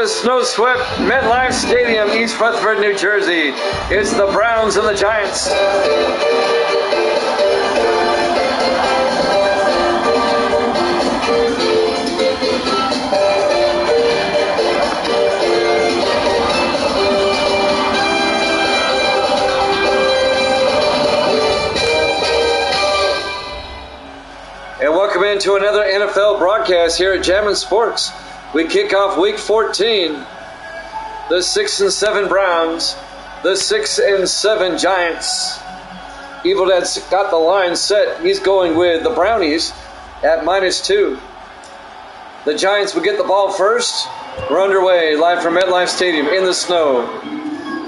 the snow-swept MetLife Stadium, East Rutherford, New Jersey. It's the Browns and the Giants. And welcome into another NFL broadcast here at Jammin' Sports. We kick off Week 14. The 6-7 Browns, the 6-7 Giants. Evil Dad's got the line set. He's going with the Brownies at -2. The Giants will get the ball first. We're underway, live from MetLife Stadium in the snow.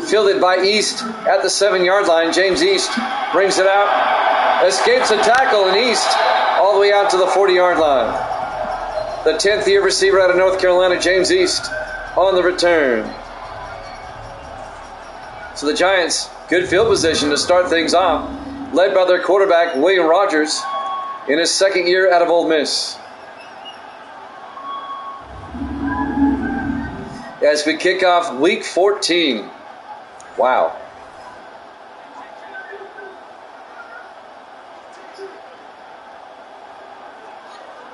Fielded by East at the 7-yard line. James East brings it out. Escapes a tackle, and East all the way out to the 40-yard line. The 10th-year receiver out of North Carolina, James East, on the return. So the Giants, good field position to start things off, led by their quarterback, William Rogers, in his second year out of Ole Miss. As we kick off Week 14. Wow.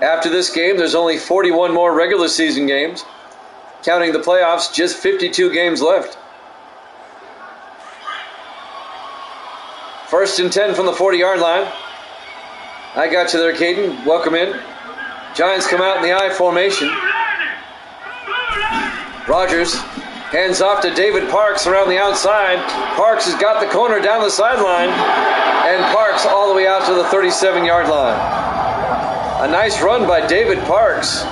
After this game, there's only 41 more regular season games. Counting the playoffs, just 52 games left. 1st and 10 from the 40-yard line. I got you there, Caden. Welcome in. Giants come out in the I formation. Rogers hands off to David Parks around the outside. Parks has got the corner down the sideline. And Parks all the way out to the 37-yard line. A nice run by David Parks.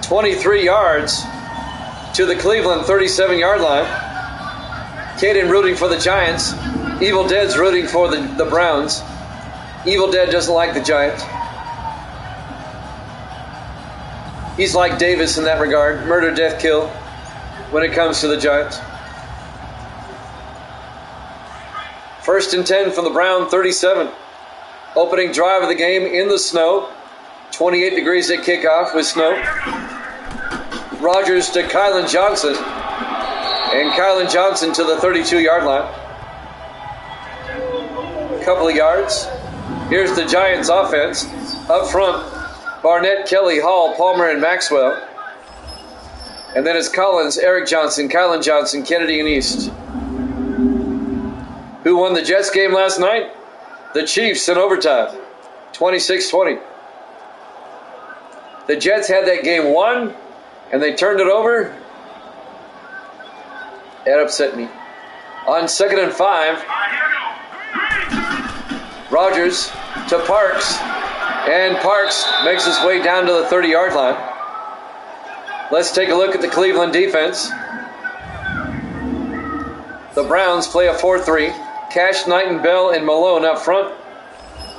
23 yards to the Cleveland 37-yard line. Caden rooting for the Giants. Evil Dead's rooting for the Browns. Evil Dead doesn't like the Giants. He's like Davis in that regard. Murder, death, kill when it comes to the Giants. 1st and 10 from the Brown 37. Opening drive of the game in the snow. 28 degrees at kickoff with snow. Rogers to Kylan Johnson. And Kylan Johnson to the 32-yard line. Couple of yards. Here's the Giants offense. Up front, Barnett, Kelly, Hall, Palmer, and Maxwell. And then it's Collins, Eric Johnson, Kylan Johnson, Kennedy, and East. Who won the Jets game last night? The Chiefs in overtime, 26-20. The Jets had that game won, and they turned it over. That upset me. On 2nd and 5, Rogers to Parks, and Parks makes his way down to the 30-yard line. Let's take a look at the Cleveland defense. The Browns play a 4-3. Cash, Knight, and Bell and Malone up front.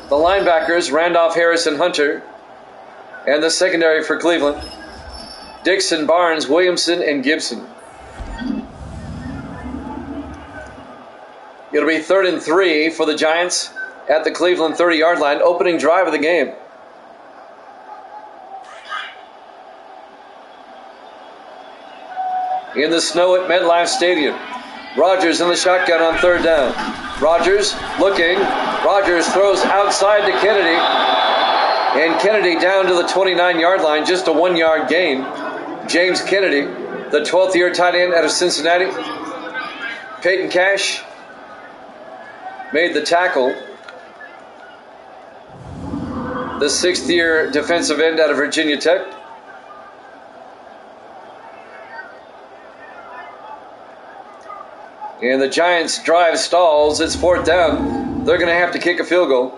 The linebackers, Randolph, Harris, and Hunter. And the secondary for Cleveland, Dixon, Barnes, Williamson, and Gibson. It'll be 3rd and 3 for the Giants at the Cleveland 30-yard line, opening drive of the game. In the snow at MetLife Stadium. Rogers in the shotgun on 3rd down. Rogers looking. Rogers throws outside to Kennedy. And Kennedy down to the 29-yard line, just a 1-yard gain. James Kennedy, the 12th-year tight end out of Cincinnati. Peyton Cash made the tackle. The 6th-year defensive end out of Virginia Tech. And the Giants' drive stalls. It's 4th down. They're going to have to kick a field goal.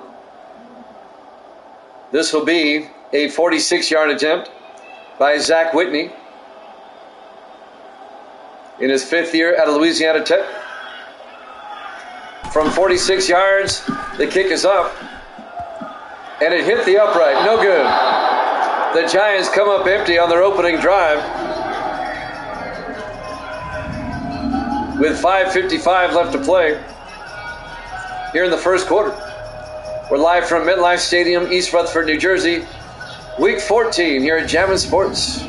This will be a 46-yard attempt by Zach Whitney in his 5th year out of Louisiana Tech. From 46 yards, the kick is up. And it hit the upright. No good. The Giants come up empty on their opening drive. With 5:55 left to play here in the first quarter. We're live from MetLife Stadium, East Rutherford, New Jersey. Week 14 here at Jammin' Sports.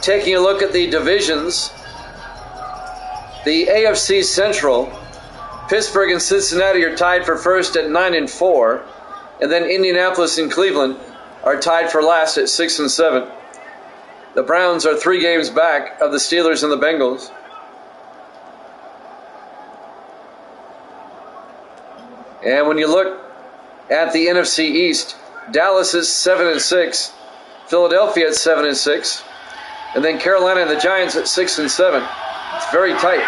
Taking a look at the divisions, the AFC Central, Pittsburgh and Cincinnati are tied for first at 9-4, and then Indianapolis and Cleveland are tied for last at 6-7. The Browns are 3 games back of the Steelers and the Bengals. And when you look at the NFC East, Dallas is 7-6, Philadelphia at 7-6, and then Carolina and the Giants at 6-7. It's very tight.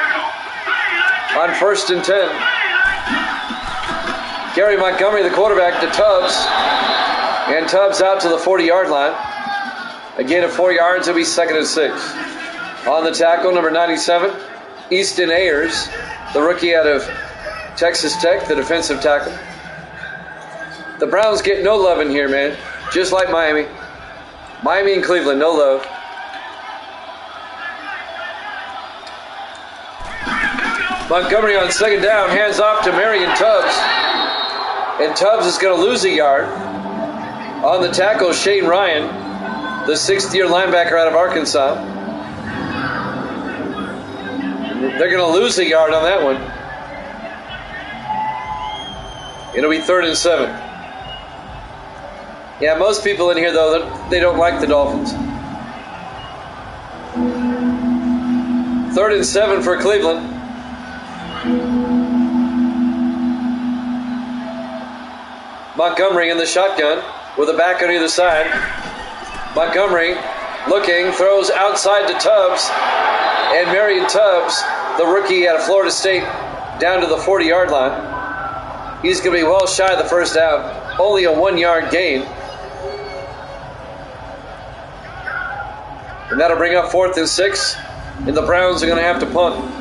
On 1st and 10, Gary Montgomery, the quarterback, to Tubbs, and Tubbs out to the 40-yard line. A gain of 4 yards, it'll be 2nd and 6. On the tackle, number 97, Easton Ayers, the rookie out of Texas Tech, the defensive tackle. The Browns get no love in here, man. Just like Miami. Miami and Cleveland, no love. Montgomery on 2nd down, hands off to Marion Tubbs. And Tubbs is going to lose a yard. On the tackle, Shane Ryan, the 6th-year linebacker out of Arkansas. They're going to lose a yard on that one. It'll be 3rd and 7. Yeah, most people in here, though, they don't like the Dolphins. 3rd and 7 for Cleveland. Montgomery in the shotgun with a back on either side. Montgomery looking, throws outside to Tubbs. And Marion Tubbs, the rookie out of Florida State, down to the 40-yard line. He's going to be well shy of the first down. Only a 1-yard gain. And that'll bring up 4th and 6. And the Browns are going to have to punt.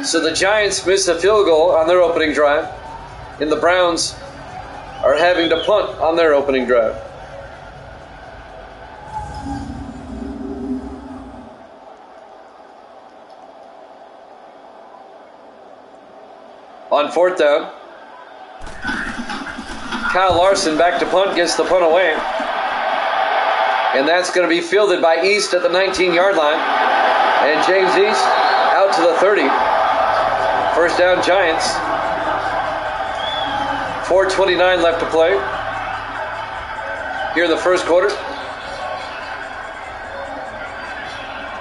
So the Giants miss a field goal on their opening drive. And the Browns are having to punt on their opening drive. On 4th down, Kyle Larson back to punt, gets the punt away. And that's going to be fielded by East at the 19-yard line. And James East out to the 30. First down, Giants. 4:29 left to play here in the first quarter.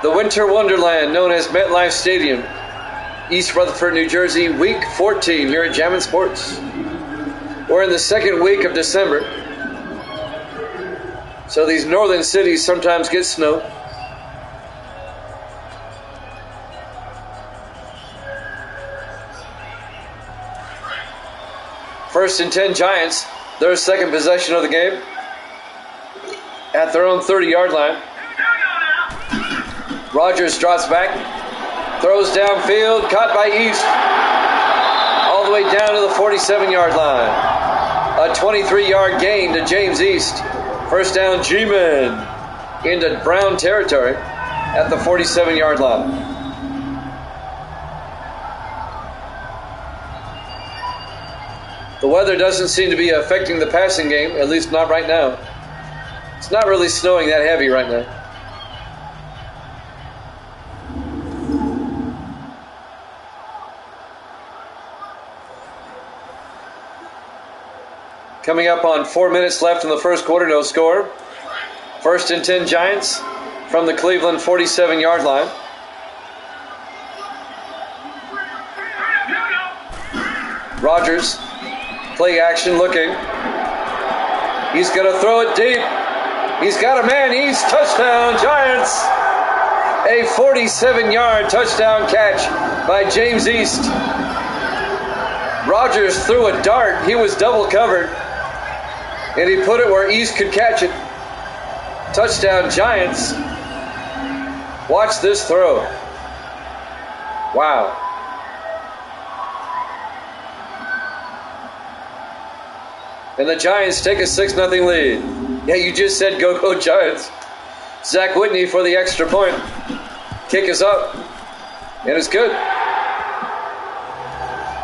The Winter Wonderland known as MetLife Stadium, East Rutherford, New Jersey, week 14 here at Jammin' Sports. We're in the 2nd week of December. So these northern cities sometimes get snow. First and 10 Giants, their second possession of the game at their own 30-yard line. Rodgers drops back, throws downfield, caught by East, all the way down to the 47-yard line. A 23-yard gain to James East. First down, G-Men into Brown territory at the 47-yard line. The weather doesn't seem to be affecting the passing game, at least not right now. It's not really snowing that heavy right now. Coming up on 4 minutes left in the first quarter, no score. First and 10 Giants from the Cleveland 47-yard line. Rodgers, play action looking. He's going to throw it deep. He's got a man. He's touchdown, Giants. A 47-yard touchdown catch by James East. Rodgers threw a dart. He was double covered. And he put it where East could catch it. Touchdown, Giants. Watch this throw. Wow. And the Giants take a 6-0 lead. Yeah, you just said go Giants. Zach Whitney for the extra point. Kick is up. And it's good.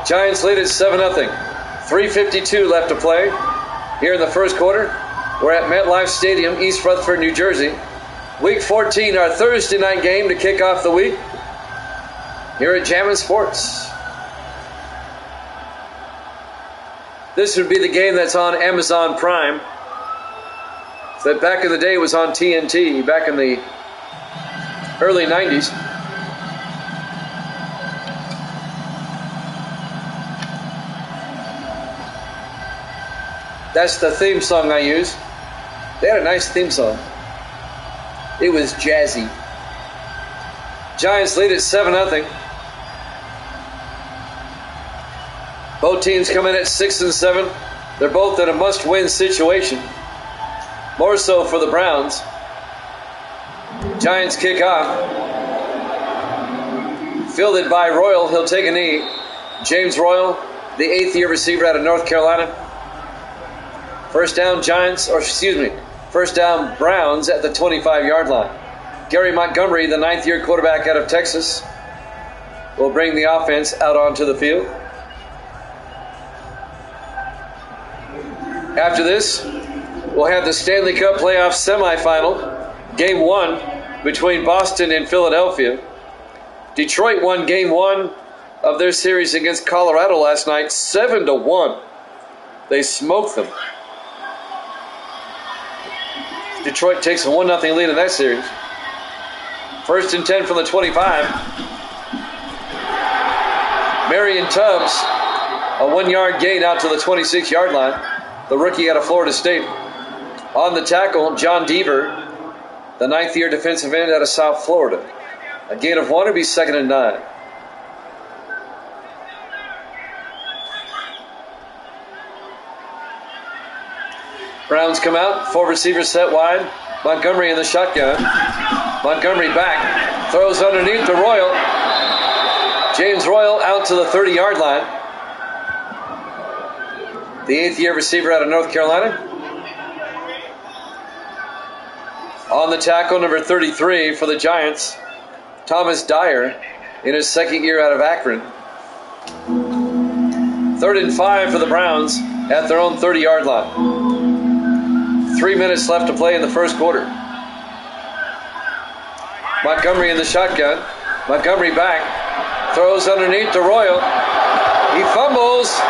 Giants lead at 7-0. 3:52 left to play here in the first quarter. We're at MetLife Stadium, East Rutherford, New Jersey. Week 14, our Thursday night game to kick off the week here at Jammin' Sports. This would be the game that's on Amazon Prime. That back in the day was on TNT, back in the early 90s. That's the theme song I use. They had a nice theme song. It was jazzy. Giants lead at 7-0. Both teams come in at 6-7. They're both in a must-win situation. More so for the Browns. Giants kick off. Fielded by Royal. He'll take a knee. James Royal, the 8th-year receiver out of North Carolina. First down Browns at the 25-yard line. Gary Montgomery, the 9th-year quarterback out of Texas, will bring the offense out onto the field. After this, we'll have the Stanley Cup playoff semifinal, Game 1 between Boston and Philadelphia. Detroit won Game 1 of their series against Colorado last night, 7-1. They smoked them. Detroit takes a 1-0 lead in that series. First and 10 from the 25. Marion Tubbs, a 1-yard gain out to the 26-yard line. The rookie out of Florida State. On the tackle, John Deaver, the 9th-year defensive end out of South Florida. A gain of 1 would be 2nd and 9. Browns come out, 4 receivers set wide. Montgomery in the shotgun. Montgomery back, throws underneath to Royal. James Royal out to the 30-yard line. The 8th-year receiver out of North Carolina. On the tackle, number 33 for the Giants, Thomas Dyer, in his 2nd year out of Akron. 3rd and 5 for the Browns at their own 30-yard line. 3 minutes left to play in the first quarter. Montgomery in the shotgun. Montgomery back. Throws underneath to Royal. He fumbles.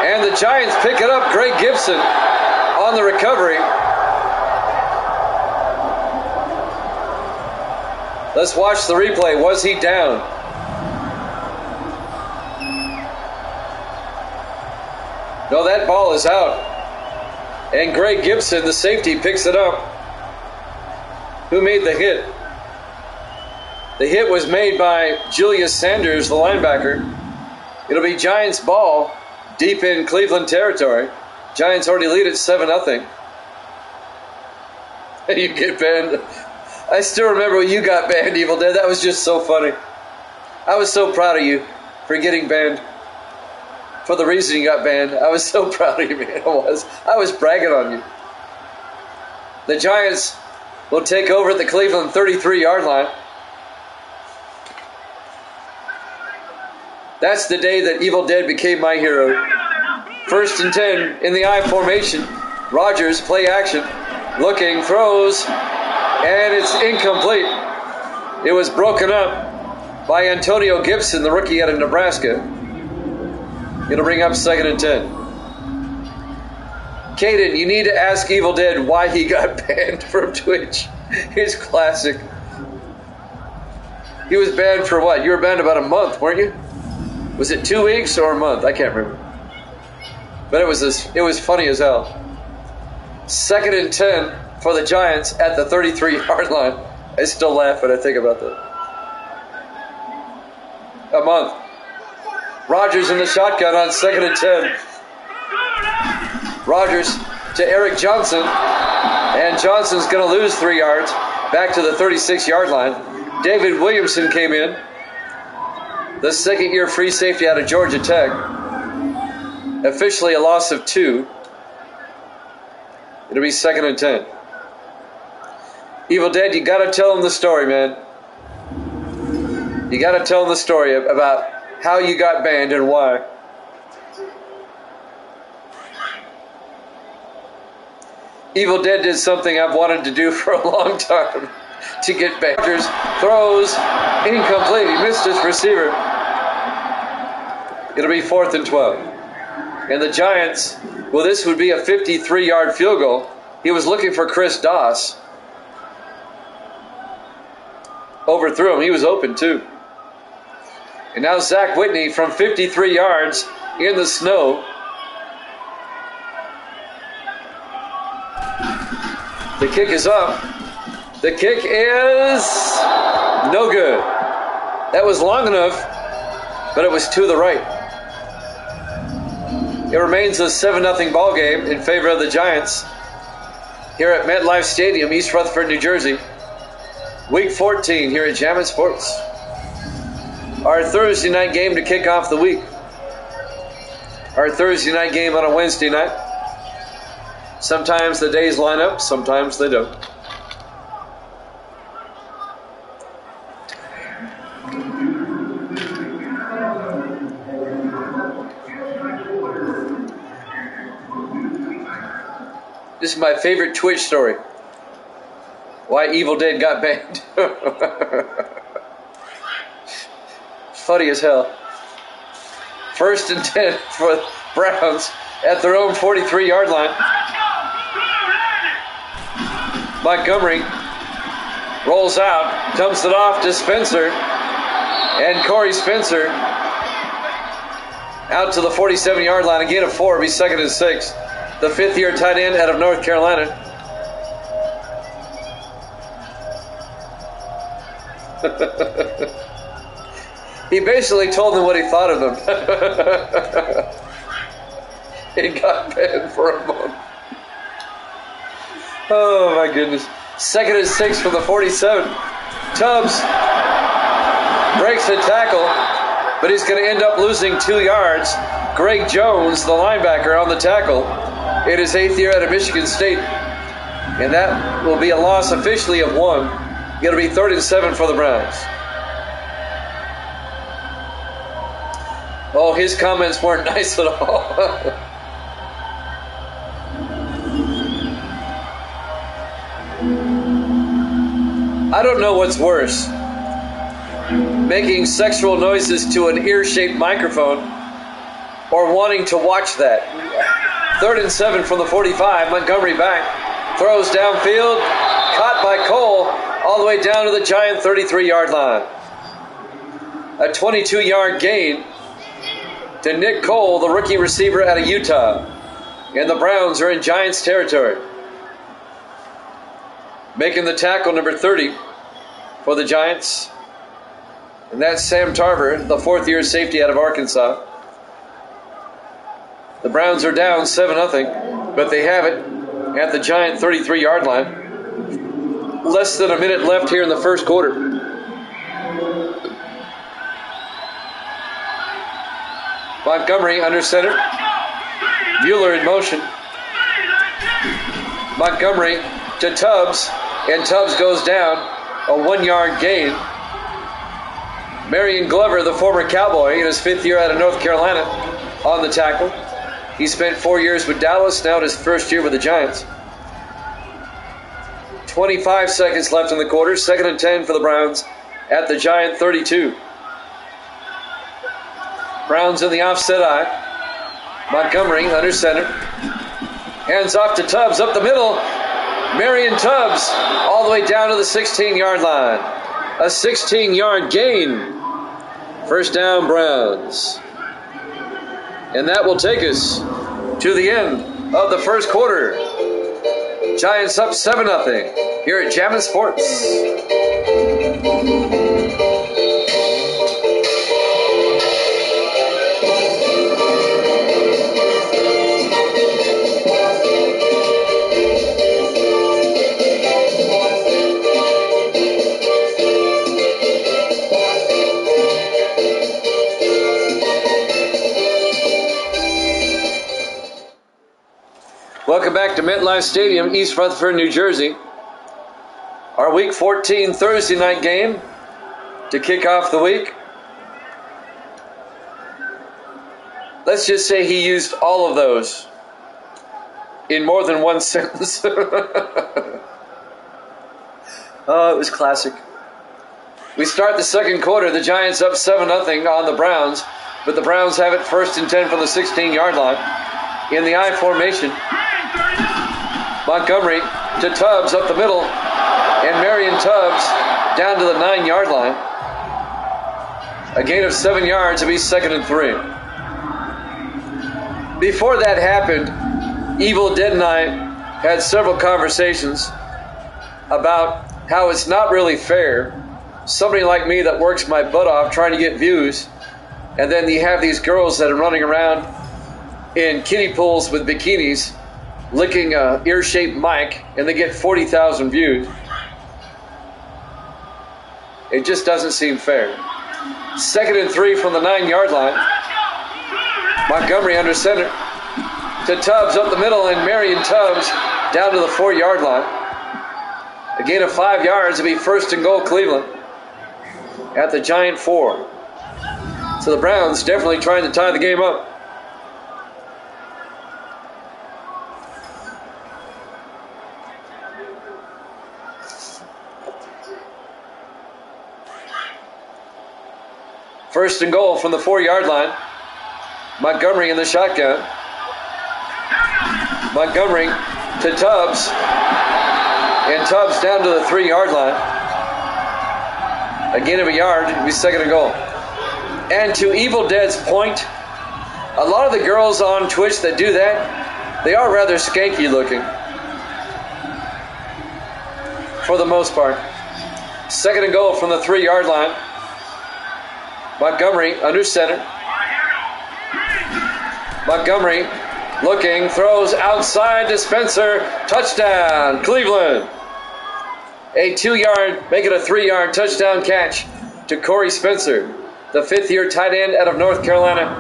And the Giants pick it up. Greg Gibson on the recovery. Let's watch the replay. Was he down? No, that ball is out. And Greg Gibson, the safety, picks it up. Who made the hit? The hit was made by Julius Sanders, the linebacker. It'll be Giants ball deep in Cleveland territory. Giants already lead at 7-0. You get banned. I still remember when you got banned, Evil Dead. That was just so funny. I was so proud of you for getting banned. For the reason you got banned. I was so proud of you, man. I was bragging on you. The Giants will take over at the Cleveland 33-yard line. That's the day that Evil Dead became my hero. 1st and 10 in the I formation. Rodgers, play action. Looking, throws, and it's incomplete. It was broken up by Antonio Gibson, the rookie out of Nebraska. It'll bring up 2nd and 10. Caden, you need to ask Evil Dead why he got banned from Twitch. It's classic. He was banned for what? You were banned about a month, weren't you? Was it 2 weeks or a month? I can't remember. But it was funny as hell. 2nd and 10 for the Giants at the 33-yard line. I still laugh when I think about that. A month. Rodgers in the shotgun on 2nd and 10. Rodgers to Eric Johnson. And Johnson's going to lose 3 yards. Back to the 36-yard line. David Williamson came in. The 2nd-year free safety out of Georgia Tech. Officially a loss of 2. It'll be 2nd and 10. Evil Dead, you got to tell them the story, man. You got to tell them the story about how you got banned and why. Evil Dead did something I've wanted to do for a long time to get back. Throws incomplete. He missed his receiver. It'll be 4th and 12. And the Giants, well, this would be a 53-yard field goal. He was looking for Chris Doss. Overthrew him. He was open, too. And now Zach Whitney from 53 yards in the snow. The kick is up. The kick is no good. That was long enough, but it was to the right. It remains a 7-0 ball game in favor of the Giants here at MetLife Stadium, East Rutherford, New Jersey. Week 14 here at Jammin' Sports. Our Thursday night game to kick off the week. Our Thursday night game on a Wednesday night. Sometimes the days line up, sometimes they don't. This is my favorite Twitch story. Why Evil Dead got banned. Funny as hell. 1st and 10 for Browns at their own 43-yard line. Montgomery rolls out, dumps it off to Spencer. And Corey Spencer out to the 47-yard line. A gain of 4, it'll be 2nd and 6. The 5th-year tight end out of North Carolina. He basically told them what he thought of them. He got banned for a month. Oh my goodness. 2nd and 6 from the 47. Tubbs breaks the tackle, but he's going to end up losing 2 yards. Greg Jones, the linebacker, on the tackle. It is 8th year out of Michigan State. And that will be a loss officially of 1. It'll be 3rd and 7 for the Browns. Oh, his comments weren't nice at all. I don't know what's worse. Making sexual noises to an ear-shaped microphone or wanting to watch that. 3rd and 7 from the 45. Montgomery back. Throws downfield. Caught by Cole all the way down to the Giant 33-yard line. A 22-yard gain to Nick Cole, the rookie receiver out of Utah. And the Browns are in Giants territory. Making the tackle, number 30 for the Giants. And that's Sam Tarver, the 4th-year safety out of Arkansas. The Browns are down 7-0, but they have it at the Giant 33-yard line. Less than a minute left here in the first quarter. Montgomery under center. Mueller in motion. Montgomery to Tubbs, and Tubbs goes down. A 1-yard gain. Marion Glover, the former Cowboy, in his 5th year out of North Carolina, on the tackle. He spent 4 years with Dallas, now in his 1st year with the Giants. 25 seconds left in the quarter. 2nd and 10 for the Browns at the Giant 32. Browns in the offset eye. Montgomery under center. Hands off to Tubbs up the middle. Marion Tubbs all the way down to the 16-yard line. A 16-yard gain. 1st down, Browns. And that will take us to the end of the first quarter. Giants up 7-0 here at Jammin' Sports. Welcome back to MetLife Stadium, East Rutherford, New Jersey. Our Week 14 Thursday night game to kick off the week. Let's just say he used all of those. in more than one sentence. Oh, it was classic. We start the second quarter. The Giants up 7-0 on the Browns, but the Browns have it 1st and 10 from the 16-yard line. In the I formation, Montgomery to Tubbs up the middle, and Marion Tubbs down to the 9-yard line. A gain of 7 yards. It'll be 2nd and 3. Before that happened, Evil Dead and I had several conversations about how it's not really fair. Somebody like me that works my butt off trying to get views, and then you have these girls that are running around in kiddie pools with bikinis licking a ear-shaped mic, and they get 40,000 views. It just doesn't seem fair. 2nd and 3 from the 9-yard line. Montgomery under center to Tubbs up the middle, and Marion Tubbs down to the 4-yard line. A gain of 5 yards. It'll be 1st and goal Cleveland at the Giant 4. So the Browns definitely trying to tie the game up. First and goal from the 4-yard line. Montgomery in the shotgun. Montgomery to Tubbs. And Tubbs down to the 3-yard line. A gain of a yard. It'll be 2nd and goal. And to Evil Dead's point, a lot of the girls on Twitch that do that, they are rather skanky looking. For the most part. 2nd and goal from the 3-yard line. Montgomery under center. Montgomery looking, throws outside to Spencer. Touchdown, Cleveland. A 2-yard, make it a 3-yard touchdown catch to Corey Spencer, the 5th-year tight end out of North Carolina.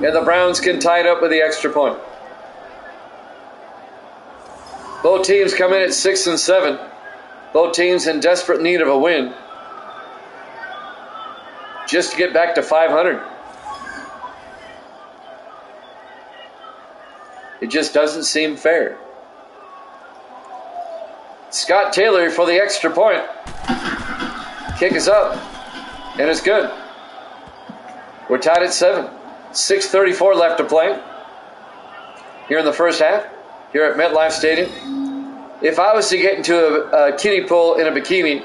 And the Browns can tie it up with the extra point. Both teams come in at 6 and 7. Both teams in desperate need of a win, just to get back to 500. It just doesn't seem fair. Scott Taylor for the extra point. Kick is up, and it's good. We're tied at 7. 6:34 left to play here in the first half, here at MetLife Stadium. If I was to get into a kiddie pool in a bikini,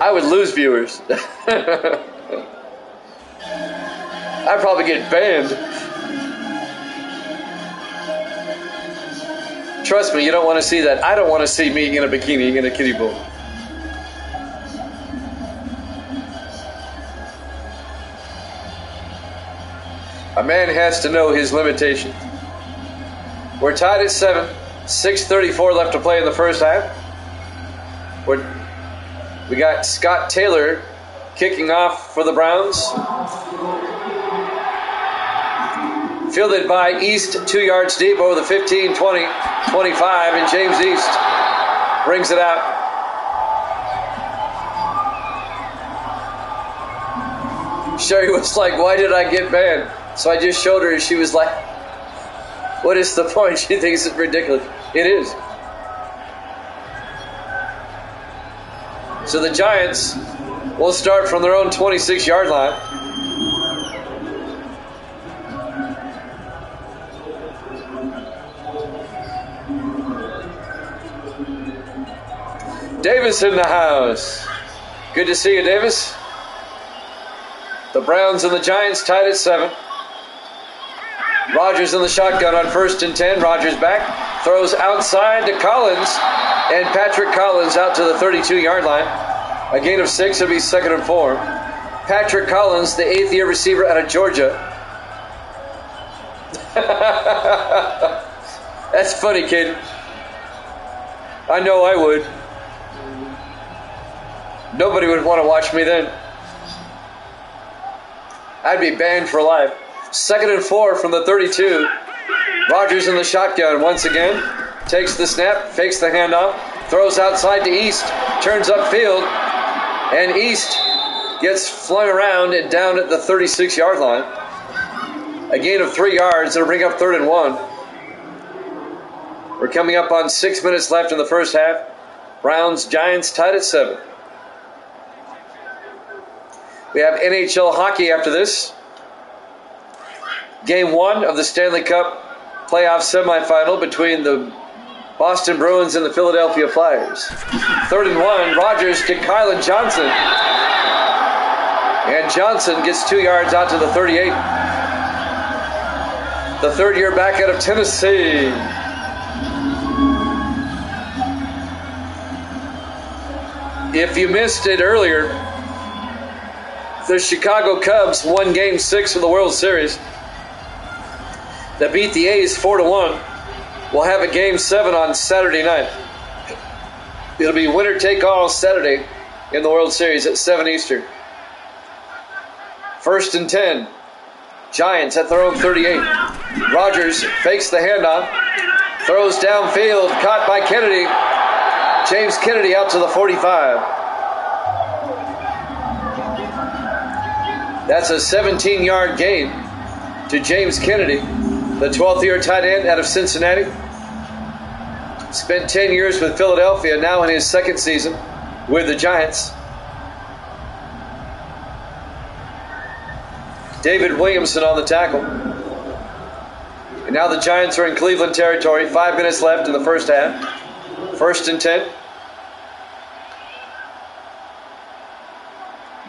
I would lose viewers. I'd probably get banned. Trust me, you don't want to see that. I don't want to see me in a bikini in a kiddie pool. A man has to know his limitations. We're tied at 7. 6:34 left to play in the first half. We got Scott Taylor kicking off for the Browns. Fielded by East 2 yards deep over the 15, 20, 25, and James East brings it out. Sherry was like, why did I get banned? So I just showed her and she was like, what is the point? She thinks it's ridiculous. It is. So the Giants will start from their own 26-yard line. Davis in the house. Good to see you, Davis. The Browns and the Giants tied at 7. Rodgers in the shotgun on 1st and 10. Rodgers back. Throws outside to Collins. And Patrick Collins out to the 32-yard line. A gain of 6. It'll be 2nd and 4. Patrick Collins, the 8th-year receiver out of Georgia. That's funny, kid. I know I would. Nobody would want to watch me then. I'd be banned for life. 2nd and 4 from the 32. Rodgers in the shotgun once again. Takes the snap, fakes the handoff, throws outside to East, turns upfield, and East gets flung around and down at the 36-yard line. A gain of 3 yards. It'll bring up 3rd and 1. We're coming up on 6 minutes left in the first half. Browns, Giants tied at 7. We have NHL hockey after this. Game 1 of the Stanley Cup playoff semifinal between the Boston Bruins and the Philadelphia Flyers. 3rd and 1, Rogers to Kylan Johnson. And Johnson gets 2 yards out to the 38. The third-year back out of Tennessee. If you missed it earlier, the Chicago Cubs won Game 6 of the World Series. That beat the A's 4-1. We'll have a Game 7 on Saturday night. It'll be winner take all Saturday in the World Series at 7 Eastern. 1st and 10. Giants at their own 38. Rogers fakes the handoff. Throws downfield. Caught by Kennedy. James Kennedy out to the 45. That's a 17-yard gain to James Kennedy, the 12th-year tight end out of Cincinnati. Spent 10 years with Philadelphia, now in his second season with the Giants. David Williamson on the tackle. And now the Giants are in Cleveland territory. 5 minutes left in the first half. 1st and 10.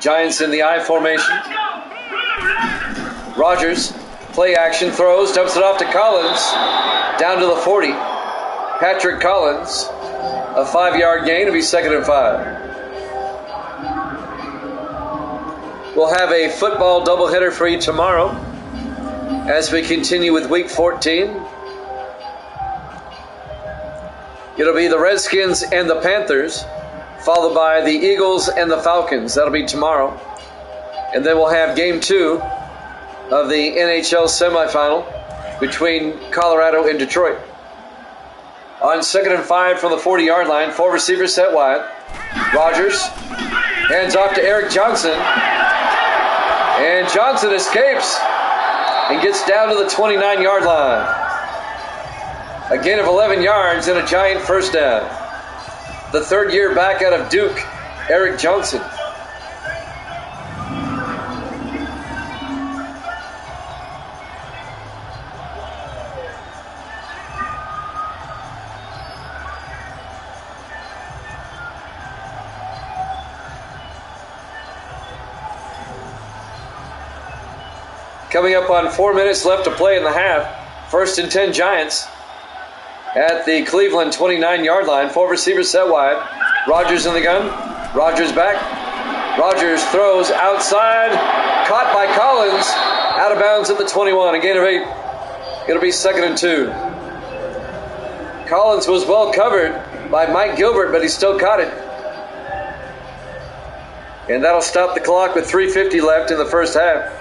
Giants in the I formation. Rogers, play action, throws, dumps it off to Collins. Down to the 40. Patrick Collins, a 5-yard gain. It'll be 2nd and 5. We'll have a football doubleheader for you tomorrow as we continue with Week 14. It'll be the Redskins and the Panthers, followed by the Eagles and the Falcons. That'll be tomorrow. And then we'll have Game 2 of the NHL semifinal between Colorado and Detroit. On 2nd and 5 from the 40-yard line, 4 receivers set wide. Rogers hands off to Eric Johnson. And Johnson escapes and gets down to the 29-yard line. A gain of 11 yards and a Giant first down. The third-year back out of Duke, Eric Johnson. Coming up on 4 minutes left to play in the half. 1st and 10 Giants at the Cleveland 29-yard line. 4 receivers set wide. Rogers in the gun. Rogers back. Rogers throws outside. Caught by Collins. Out of bounds at the 21. A gain of 8. It'll be 2nd and 2. Collins was well covered by Mike Gilbert, but he still caught it. And that'll stop the clock with 3:50 left in the first half.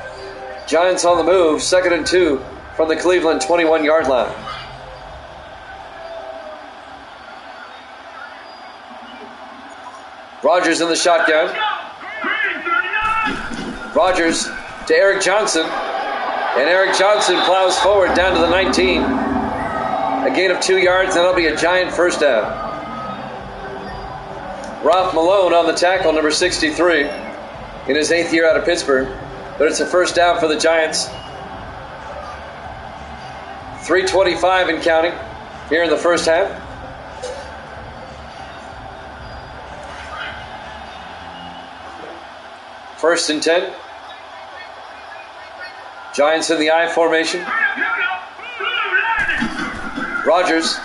Giants on the move, 2nd and 2 from the Cleveland 21-yard line. Rogers in the shotgun. Rogers to Eric Johnson. And Eric Johnson plows forward down to the 19. A gain of 2 yards, and that'll be a Giant first down. Ralph Malone on the tackle, number 63, in his 8th year out of Pittsburgh. But it's a first down for the Giants. 3:25 and counting here in the first half. First and 10. Giants in the I formation. Rogers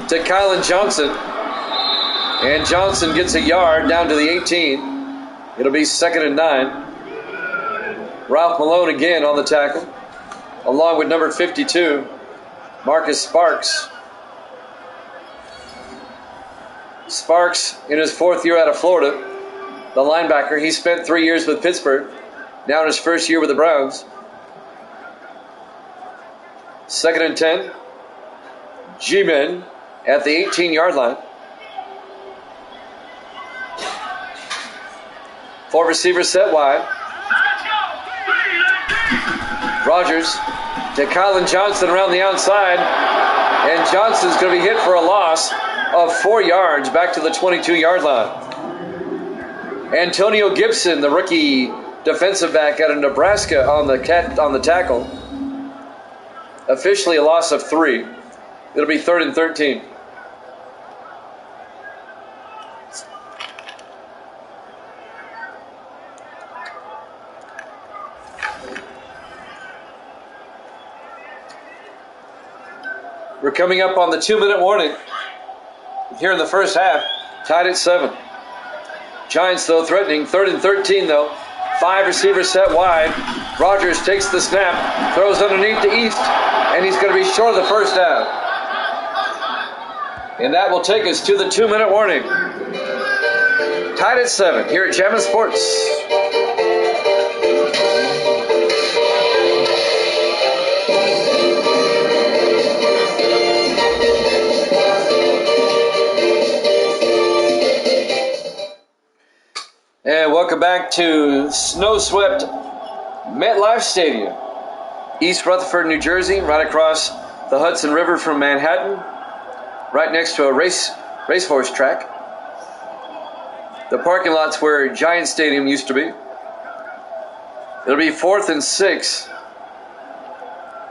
to Kylan Johnson. And Johnson gets a yard down to the 18. It'll be 2nd and 9. Ralph Malone again on the tackle, along with number 52, Marcus Sparks. Sparks in his 4th year out of Florida, the linebacker. He spent 3 years with Pittsburgh, now in his first year with the Browns. 2nd and 10. G-men at the 18-yard line. 4 receivers set wide. Rogers to Kylan Johnson around the outside. And Johnson's going to be hit for a loss of 4 yards back to the 22-yard line. Antonio Gibson, the rookie defensive back out of Nebraska, on the tackle. Officially a loss of 3. It'll be 3rd and 13. We're coming up on the 2-minute warning here in the first half, tied at 7. Giants, though, threatening. 3rd and 13, though. 5 receivers set wide. Rogers takes the snap, throws underneath to East, and he's going to be short of the first down. And that will take us to the 2-minute warning. Tied at 7 here at Jammin' Sports. And welcome back to snow-swept MetLife Stadium, East Rutherford, New Jersey, right across the Hudson River from Manhattan, right next to a racehorse track. The parking lot's where Giant Stadium used to be. It'll be 4th and 6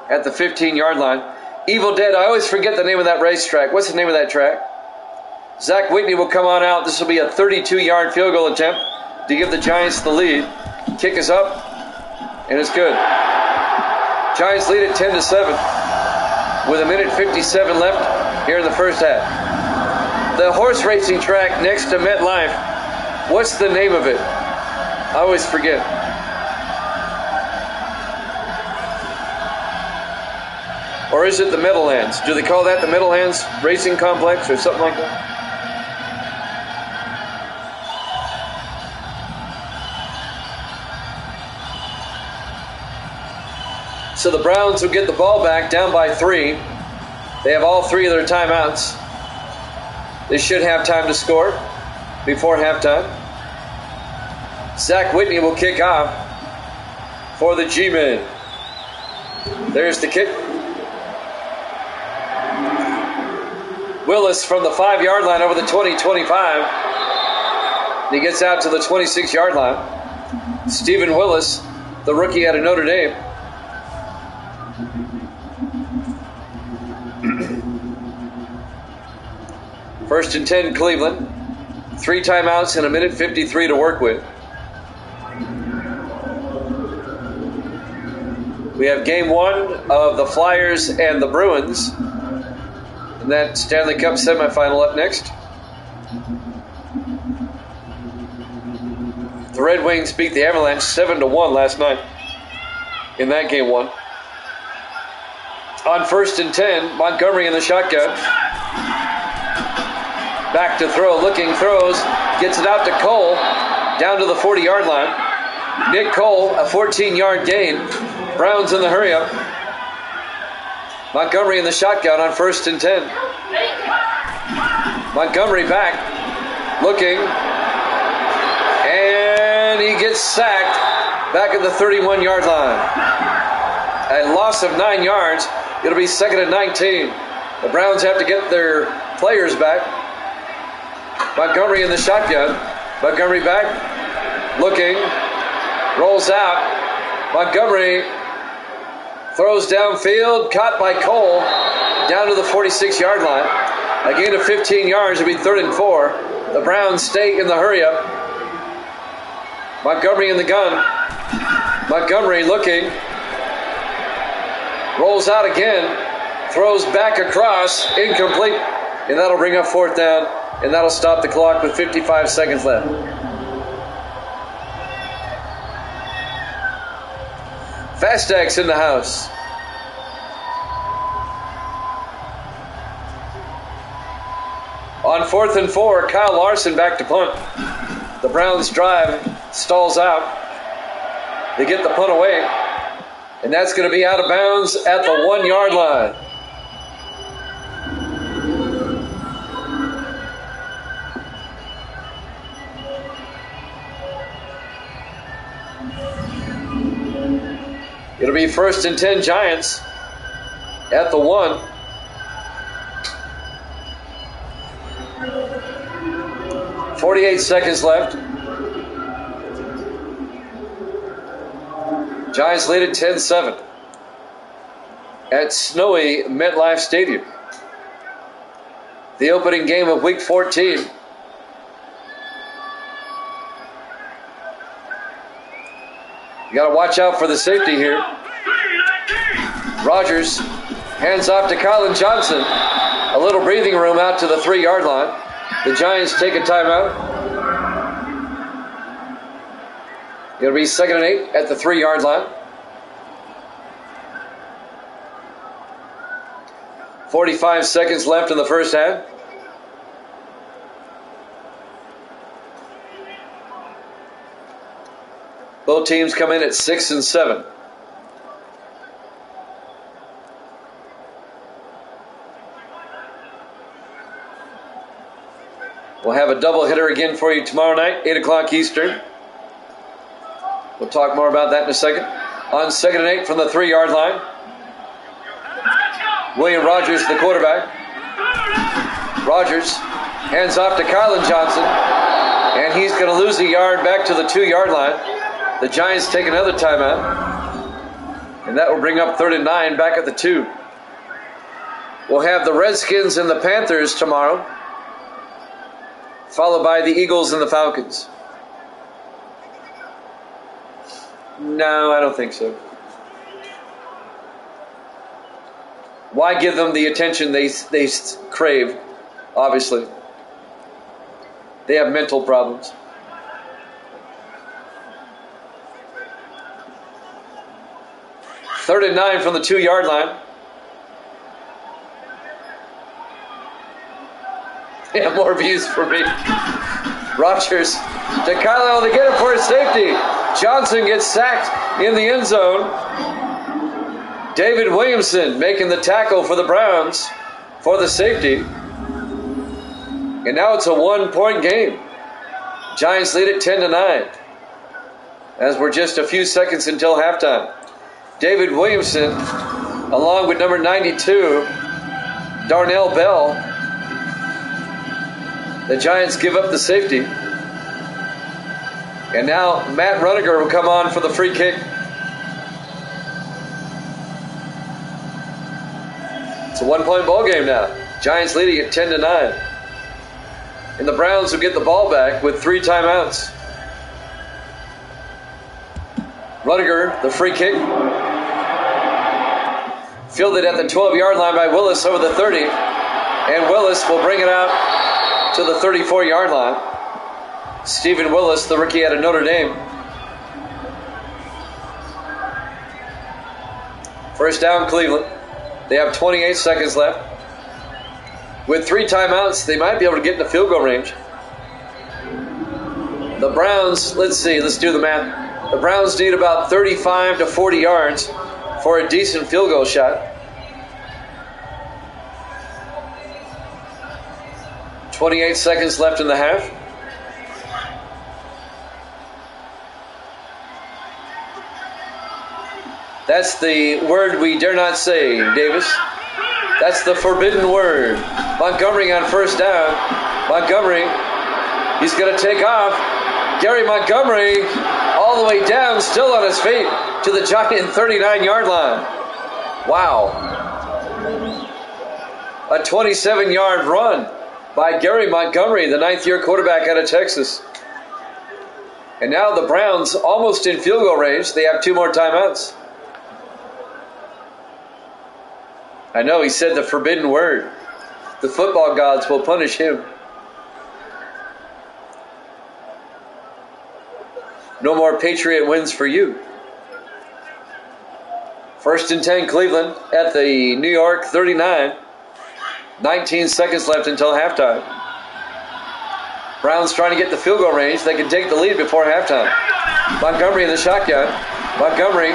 at the 15-yard line. Evil Dead, I always forget the name of that racetrack. What's the name of that track? Zach Whitney will come on out. This will be a 32-yard field goal attempt to give the Giants the lead. Kick is up, and it's good. Giants lead at 10-7 with 1:57 left here in the first half. The horse racing track next to MetLife, what's the name of it? I always forget. Or is it the Meadowlands? Do they call that the Meadowlands Racing Complex or something like that? So the Browns will get the ball back down by 3. They have all 3 of their timeouts. They should have time to score before halftime. Zach Whitney will kick off for the G-Men. There's the kick. Willis from the 5-yard line over the 20-25. He gets out to the 26-yard line. Stephen Willis, the rookie out of Notre Dame. First and 10, Cleveland. 3 timeouts and 1:53 to work with. We have game 1 of the Flyers and the Bruins. And that Stanley Cup semifinal up next. The Red Wings beat the Avalanche 7-1 last night in that game 1. On first and 10, Montgomery in the shotgun. Back to throw, looking, throws, gets it out to Cole, down to the 40-yard line. Nick Cole, a 14-yard gain. Browns in the hurry-up. Montgomery in the shotgun on first and 10. Montgomery back, looking, and he gets sacked back at the 31-yard line. A loss of 9 yards. It'll be 2nd and 19. The Browns have to get their players back. Montgomery in the shotgun. Montgomery back, looking, rolls out. Montgomery throws downfield, caught by Cole, down to the 46-yard line. A gain of 15 yards, it'll be 3rd and 4. The Browns stay in the hurry-up. Montgomery in the gun. Montgomery looking, rolls out again, throws back across, incomplete, and that'll bring up 4th down, and that'll stop the clock with 55 seconds left. Fastax in the house. On 4th and 4, Kyle Larson back to punt. The Browns drive, stalls out. They get the punt away, and that's going to be out of bounds at the 1-yard line. It'll be 1st and 10 Giants at the 1. .48 seconds left. Giants lead at 10-7 at snowy MetLife Stadium. The opening game of Week 14. You got to watch out for the safety here. Rogers hands off to Colin Johnson. A little breathing room out to the 3-yard line. The Giants take a timeout. It'll be 2nd and 8 at the 3-yard line. 45 seconds left in the first half. Both teams come in at 6 and 7. We'll have a doubleheader again for you tomorrow night, 8 o'clock Eastern. We'll talk more about that in a second. On 2nd and 8 from the 3-yard line. William Rogers, the quarterback. Rogers hands off to Colin Johnson. And he's going to lose a yard back to the 2-yard line. The Giants take another timeout. And that will bring up 3rd and 9 back at the 2. We'll have the Redskins and the Panthers tomorrow, followed by the Eagles and the Falcons. No, I don't think so. Why give them the attention they crave? Obviously. They have mental problems. Third and 9 from the 2-yard line. Yeah, more views for me. Rogers to Kyle to get him for his safety. Johnson gets sacked in the end zone. David Williamson making the tackle for the Browns for the safety. And now it's a 1-point game. Giants lead it 10-9. As we're just a few seconds until halftime. David Williamson, along with number 92, Darnell Bell. The Giants give up the safety. And now Matt Runniger will come on for the free kick. It's a 1-point ball game now. Giants leading at 10-9. And the Browns will get the ball back with 3 timeouts. Runniger, the free kick. Fielded at the 12-yard line by Willis over the 30. And Willis will bring it out to the 34-yard line. Stephen Willis, the rookie out of Notre Dame. First down, Cleveland. They have 28 seconds left. With 3 timeouts, they might be able to get in the field goal range. The Browns, let's do the math. The Browns need about 35 to 40 yards for a decent field goal shot. 28 seconds left in the half. That's the word we dare not say, Davis. That's the forbidden word. Montgomery on first down. Montgomery, he's going to take off. Gary Montgomery all the way down, still on his feet, to the Giant 39-yard line. Wow. A 27-yard run by Gary Montgomery, the 9th-year quarterback out of Texas. And now the Browns almost in field goal range. They have 2 more timeouts. I know, he said the forbidden word. The football gods will punish him. No more Patriot wins for you. 1st and 10 Cleveland at the New York 39. 19 seconds left until halftime. Browns trying to get the field goal range. They can take the lead before halftime. Montgomery in the shotgun. Montgomery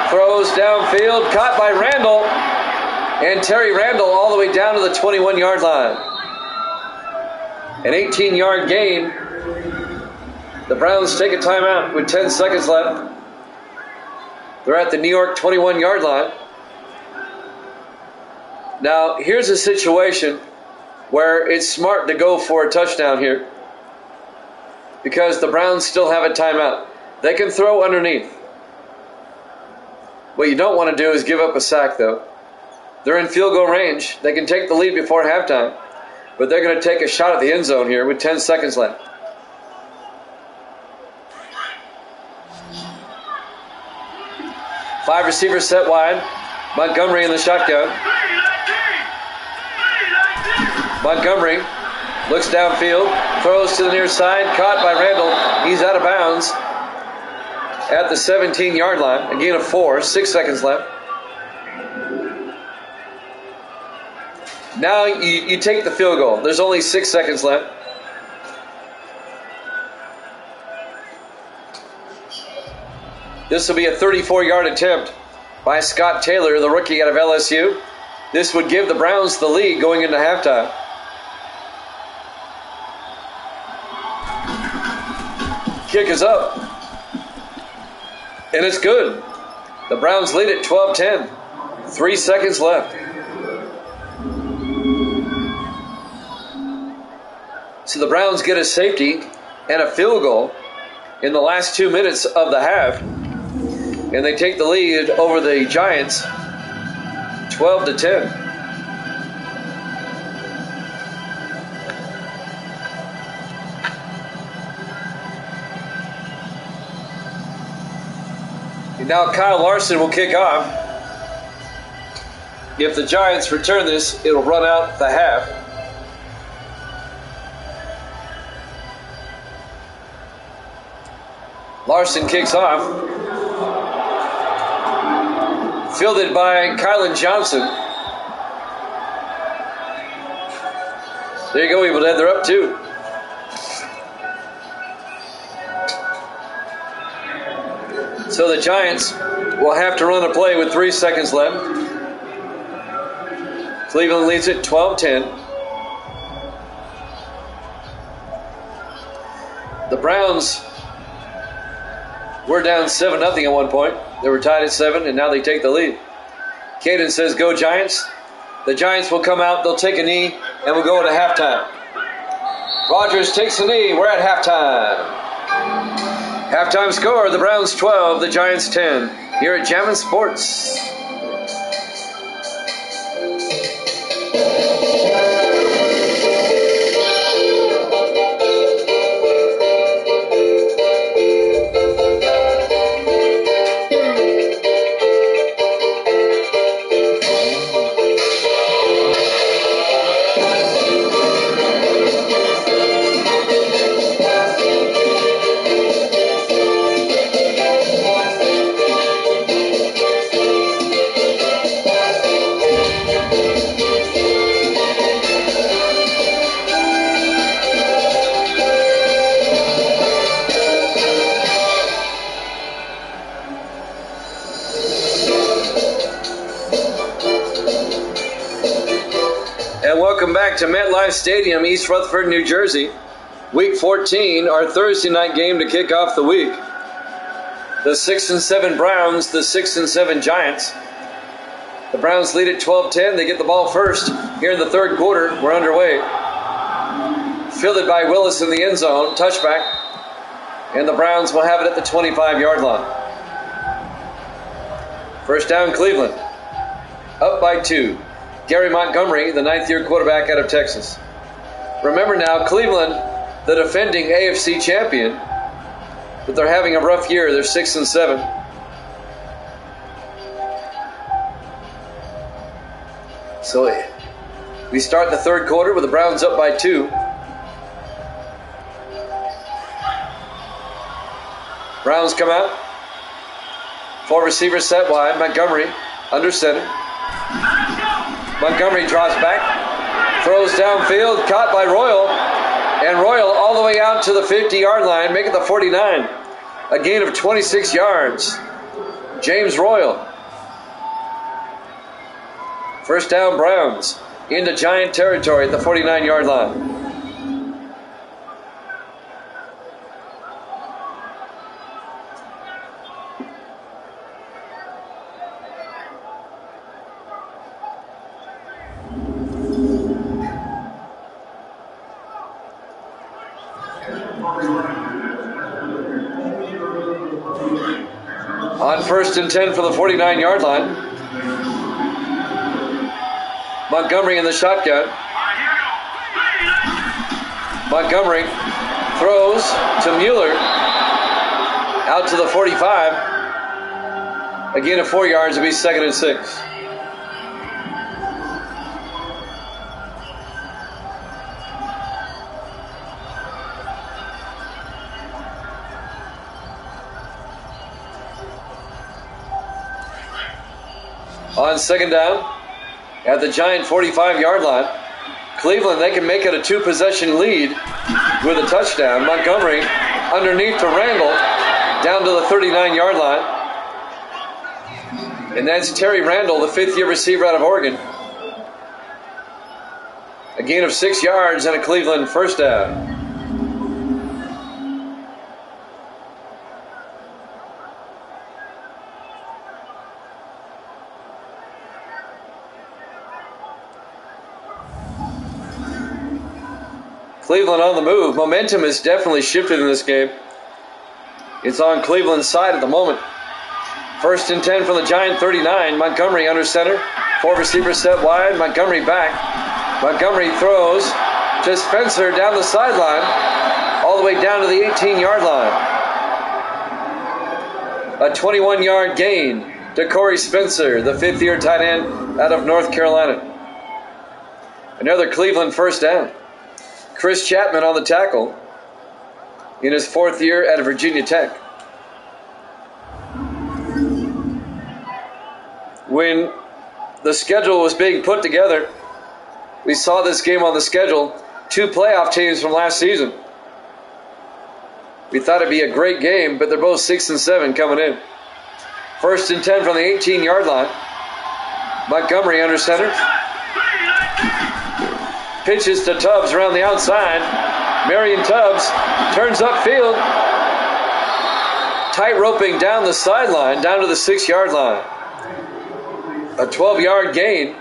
throws downfield, caught by Randall. And Terry Randall all the way down to the 21-yard line. An 18-yard gain. The Browns take a timeout with 10 seconds left. They're at the New York 21-yard line. Now, here's a situation where it's smart to go for a touchdown here because the Browns still have a timeout. They can throw underneath. What you don't want to do is give up a sack, though. They're in field goal range. They can take the lead before halftime, but they're going to take a shot at the end zone here with 10 seconds left. Five receivers set wide. Montgomery in the shotgun. Montgomery looks downfield, throws to the near side, caught by Randall. He's out of bounds at the 17-yard line. A gain of 4, 6 seconds left. Now you take the field goal. There's only 6 seconds left. This will be a 34-yard attempt by Scott Taylor, the rookie out of LSU. This would give the Browns the lead going into halftime. Kick is up. And it's good. The Browns lead at 12-10. 3 seconds left. So the Browns get a safety and a field goal in the last 2 minutes of the half. And they take the lead over the Giants 12-10. And now Kyle Larson will kick off. If the Giants return this, it'll run out the half. Larson kicks off. Fielded by Kylan Johnson. There you go, Evil Dead. They're up 2. So the Giants will have to run a play with 3 seconds left. Cleveland leads it 12-10. The Browns were down 7-0 at one point. They were tied at 7, and now they take the lead. Caden says, go Giants. The Giants will come out, they'll take a knee, and we'll go into halftime. Rodgers takes a knee, we're at halftime. Halftime score, the Browns 12, the Giants 10. Here at Jammin' Sports. Welcome back to MetLife Stadium, East Rutherford, New Jersey. Week 14, our Thursday night game to kick off the week. The 6-7 Browns, the 6-7 Giants. The Browns lead at 12-10. They get the ball first. Here in the third quarter, we're underway. Fielded by Willis in the end zone, touchback. And the Browns will have it at the 25-yard line. First down, Cleveland. Up by 2. Gary Montgomery, the 9th-year quarterback out of Texas. Remember now, Cleveland, the defending AFC champion, but they're having a rough year. They're 6-7. So we start the third quarter with the Browns up by 2. Browns come out. 4 receivers set wide. Montgomery under center. Montgomery drops back, throws downfield, caught by Royal, and Royal all the way out to the 50-yard line, make it the 49. A gain of 26 yards. James Royal. First down, Browns into Giant territory at the 49-yard line. On 1st and 10 for the 49-yard line. Montgomery in the shotgun. Montgomery throws to Mueller. Out to the 45. Again of 4 yards, it'll be 2nd and 6. On 2nd down, at the Giant 45-yard line, Cleveland, they can make it a 2-possession lead with a touchdown. Montgomery underneath to Randall, down to the 39-yard line. And that's Terry Randall, the 5th-year receiver out of Oregon. A gain of 6 yards and a Cleveland first down. Cleveland on the move. Momentum has definitely shifted in this game. It's on Cleveland's side at the moment. 1st and 10 from the Giant 39. Montgomery under center. 4 receivers set wide. Montgomery back. Montgomery throws to Spencer down the sideline, all the way down to the 18-yard line. A 21-yard gain to Corey Spencer, the 5th-year tight end out of North Carolina. Another Cleveland first down. Chris Chapman on the tackle in his 4th year at Virginia Tech. When the schedule was being put together, we saw this game on the schedule, 2 playoff teams from last season. We thought it'd be a great game, but they're both 6 and 7 coming in. 1st and 10 from the 18-yard line. Montgomery under center. Pitches to Tubbs around the outside. Marion Tubbs turns upfield. Tight roping down the sideline, down to the 6-yard line. A 12-yard gain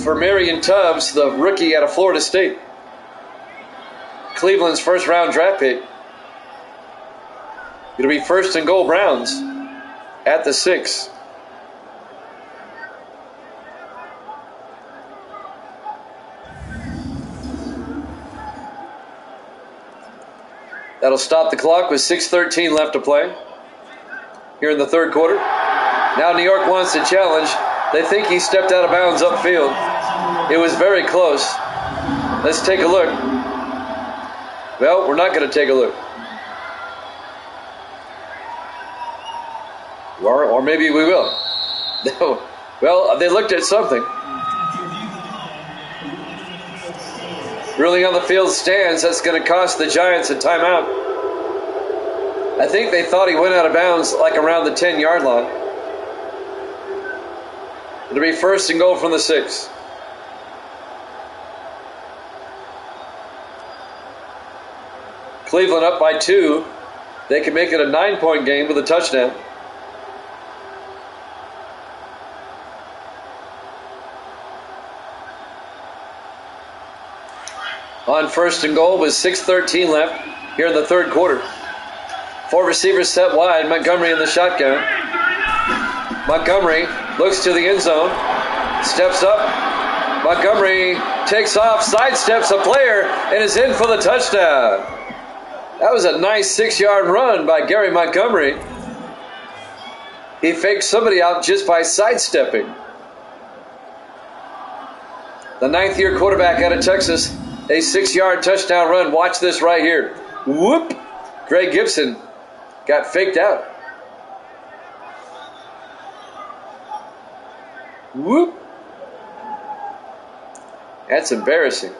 for Marion Tubbs, the rookie out of Florida State. Cleveland's first-round draft pick. It'll be 1st and goal Browns at the 6. That'll stop the clock with 6:13 left to play here in the 3rd quarter. Now New York wants to challenge. They think he stepped out of bounds upfield. It was very close. Let's take a look. Well, we're not going to take a look. Or maybe we will. Well, they looked at something. Ruling on the field stands. That's going to cost the Giants a timeout. I think they thought he went out of bounds like around the 10-yard line. It'll be 1st and goal from the 6. Cleveland up by 2. They can make it a 9-point game with a touchdown. On 1st and goal with 6:13 left here in the 3rd quarter. 4 receivers set wide. Montgomery in the shotgun. Montgomery looks to the end zone. Steps up. Montgomery takes off, sidesteps a player, and is in for the touchdown. That was a nice 6-yard run by Gary Montgomery. He faked somebody out just by sidestepping. The 9th-year quarterback out of Texas. A 6-yard touchdown run. Watch this right here. Whoop! Greg Gibson got faked out. Whoop! That's embarrassing.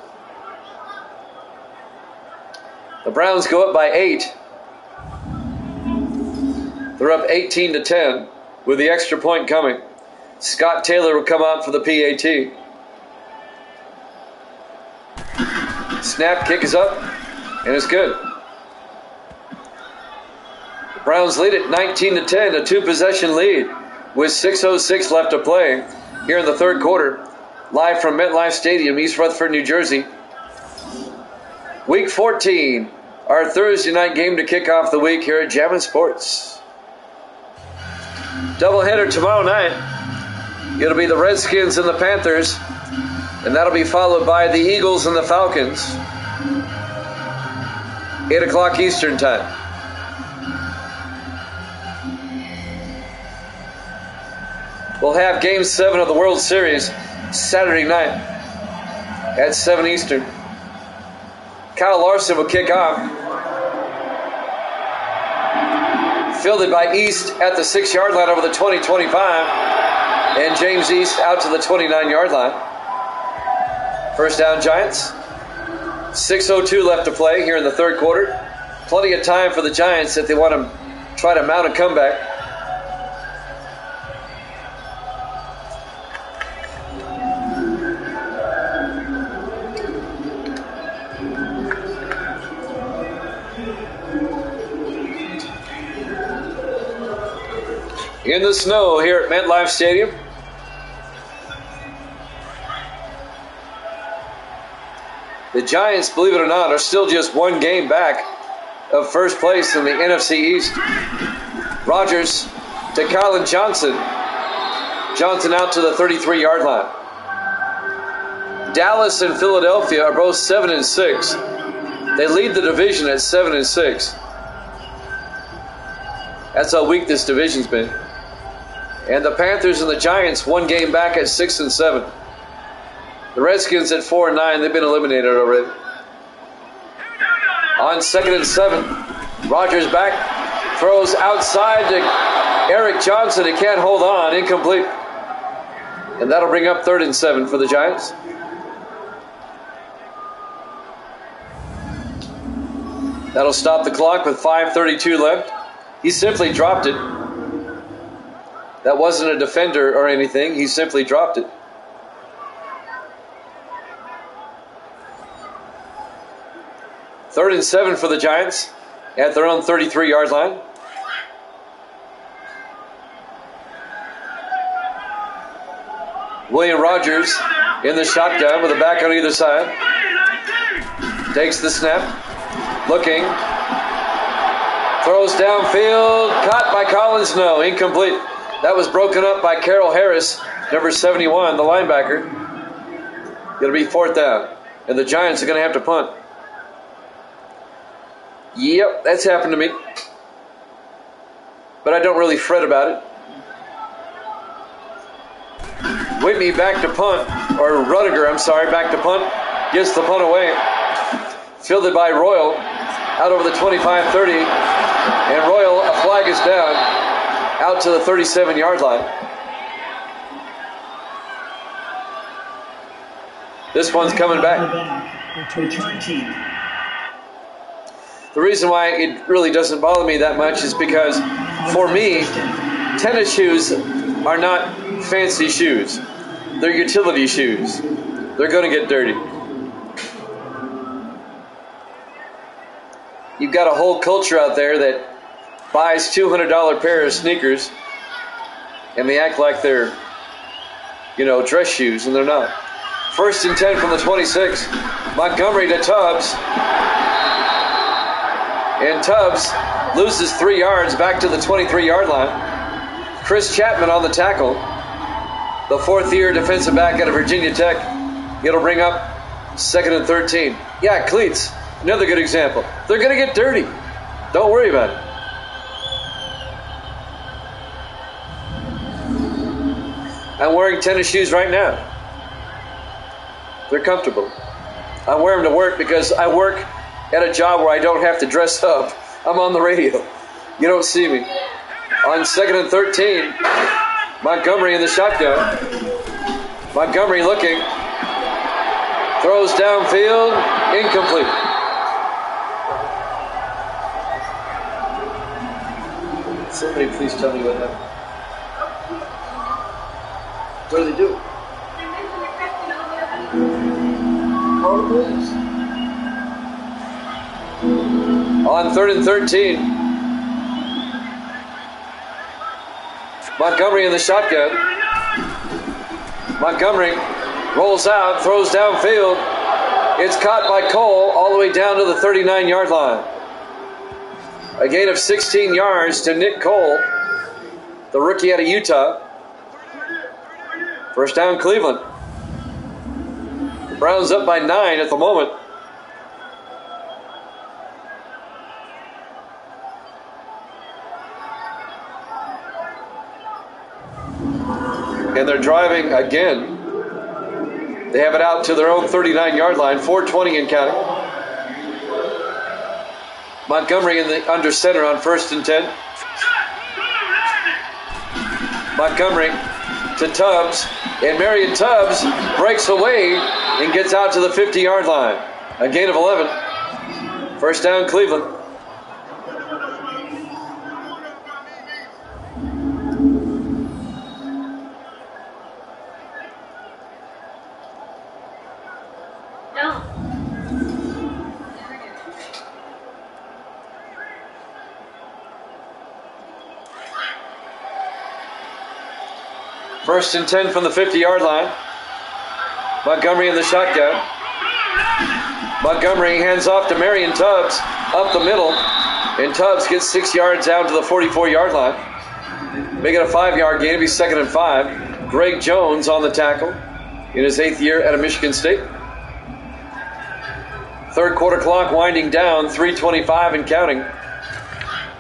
The Browns go up by 8. They're up 18-10 with the extra point coming. Scott Taylor will come out for the PAT. Snap, kick is up, and it's good. The Browns lead it 19-10, a 2-possession lead with 6:06 left to play here in the 3rd quarter. Live from MetLife Stadium, East Rutherford, New Jersey. Week 14, our Thursday night game to kick off the week here at Jammin' Sports. Doubleheader tomorrow night. It'll be the Redskins and the Panthers, and that'll be followed by the Eagles and the Falcons. 8 o'clock Eastern time. We'll have Game 7 of the World Series Saturday night at 7 Eastern. Kyle Larson will kick off. Fielded by East at the 6-yard line over the 20-25. And James East out to the 29-yard line. First down, Giants. 6:02 left to play here in the third quarter. Plenty of time for the Giants if they want to try to mount a comeback. In the snow here at MetLife Stadium. The Giants, believe it or not, are still just one game back of first place in the NFC East. Rodgers to Colin Johnson. Johnson out to the 33-yard line. Dallas and Philadelphia are both 7-6. They lead the division at 7-6. That's how weak this division's been. And the Panthers and the Giants one game back at 6-7. The Redskins at 4-9. They've been eliminated already. On 2nd and 7, Rodgers back, throws outside to Eric Johnson. He can't hold on, incomplete. And that'll bring up 3rd and 7 for the Giants. That'll stop the clock with 5:32 left. He simply dropped it. That wasn't a defender or anything. He simply dropped it. Third and 7 for the Giants at their own 33-yard line. William Rodgers in the shotgun with a back on either side. Takes the snap. Looking. Throws downfield. Caught by Collins. No, incomplete. That was broken up by Carroll Harris, number 71, the linebacker. It'll be 4th down. And the Giants are going to have to punt. Yep, that's happened to me. But I don't really fret about it. Whitney back to punt, or Rudiger, back to punt. Gets the punt away. Fielded by Royal, out over the 25-30. And Royal, a flag is down, out to the 37-yard line. This one's coming back. The reason why it really doesn't bother me that much is because, for me, tennis shoes are not fancy shoes. They're utility shoes. They're going to get dirty. You've got a whole culture out there that buys $200 pair of sneakers and they act like they're, dress shoes, and they're not. 1st and 10 from the 26. Montgomery to Tubbs. And Tubbs loses 3 yards back to the 23-yard line. Chris Chapman on the tackle. The 4th-year defensive back out of Virginia Tech. It'll bring up 2nd and 13. Yeah, cleats. Another good example. They're going to get dirty. Don't worry about it. I'm wearing tennis shoes right now. They're comfortable. I wear them to work because I work at a job where I don't have to dress up. I'm on the radio. You don't see me. On 2nd and 13, Montgomery in the shotgun. Montgomery looking. Throws downfield. Incomplete. Somebody please tell me what happened. What do they do? Call the police. On 3rd and 13, Montgomery in the shotgun. Montgomery rolls out, throws downfield. It's caught by Cole all the way down to the 39-yard line. A gain of 16 yards to Nick Cole, the rookie out of Utah. First down, Cleveland. The Browns up by 9 at the moment. And they're driving again. They have it out to their own 39-yard line, 4:20 and counting. Montgomery in the under center on 1st and 10. Montgomery to Tubbs, and Marion Tubbs breaks away and gets out to the 50-yard line. A gain of 11. First down, Cleveland. First and 10 from the 50-yard line. Montgomery in the shotgun. Montgomery hands off to Marion Tubbs up the middle, and Tubbs gets 6 yards down to the 44-yard line. Make it a 5-yard gain. It'll be 2nd and 5. Greg Jones on the tackle in his 8th year out of Michigan State. Third quarter clock winding down, 3:25 and counting.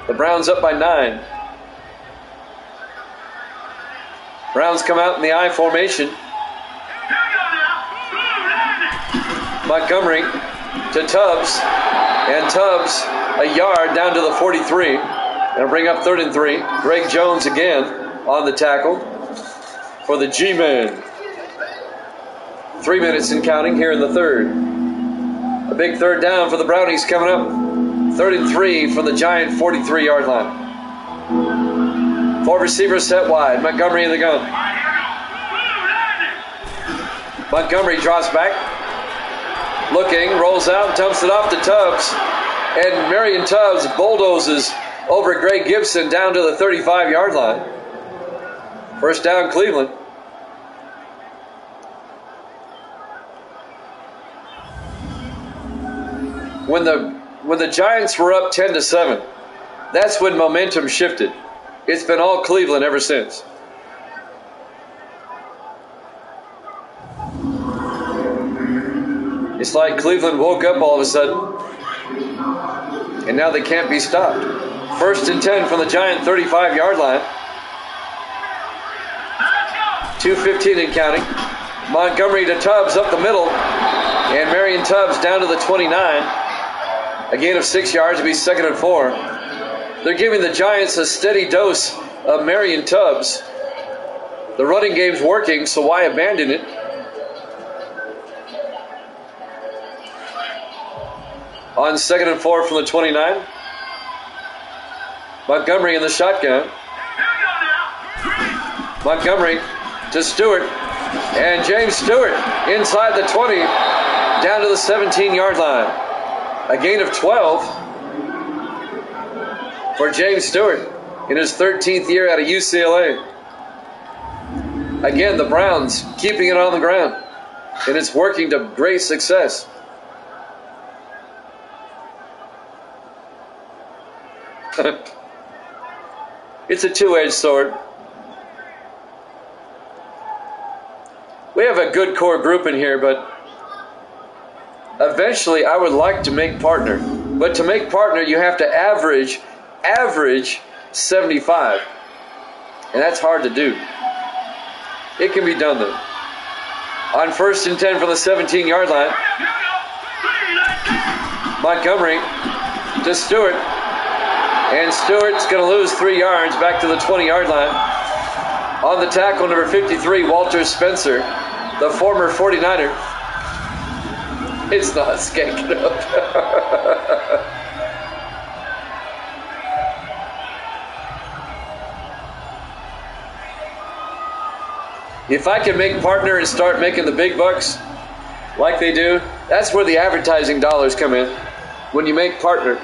The Browns up by 9. Browns come out in the I formation. Montgomery to Tubbs, and Tubbs a yard down to the 43. That'll bring up 3rd and 3. Greg Jones again on the tackle for the G-Men. 3 minutes and counting here in the third. A big third down for the Brownies coming up. 3rd and 3 from the Giant 43-yard line. 4 receivers set wide. Montgomery in the gun. Montgomery drops back. Looking, rolls out, dumps it off to Tubbs. And Marion Tubbs bulldozes over Greg Gibson down to the 35-yard line. First down, Cleveland. When the Giants were up 10-7, that's when momentum shifted. It's been all Cleveland ever since. It's like Cleveland woke up all of a sudden, and now they can't be stopped. 1st and 10 from the Giant 35-yard line. 2:15 and counting. Montgomery to Tubbs up the middle, and Marion Tubbs down to the 29. A gain of 6 yards to be 2nd and 4. They're giving the Giants a steady dose of Marion Tubbs. The running game's working, so why abandon it? On 2nd and 4 from the 29. Montgomery in the shotgun. Montgomery to Stewart. And James Stewart inside the 20 down to the 17-yard line. A gain of 12 for James Stewart in his 13th year out of UCLA. Again, the Browns keeping it on the ground, and it's working to great success. It's a two-edged sword. We have a good core group in here, but eventually I would like to make partner. But to make partner, you have to average 75. And that's hard to do. It can be done, though. On 1st and 10 from the 17-yard line. Montgomery to Stewart. And Stewart's going to lose 3 yards back to the 20-yard line. On the tackle, number 53, Walter Spencer, the former 49er. It's not skanking up. If I can make partner and start making the big bucks like they do, that's where the advertising dollars come in. When you make partner.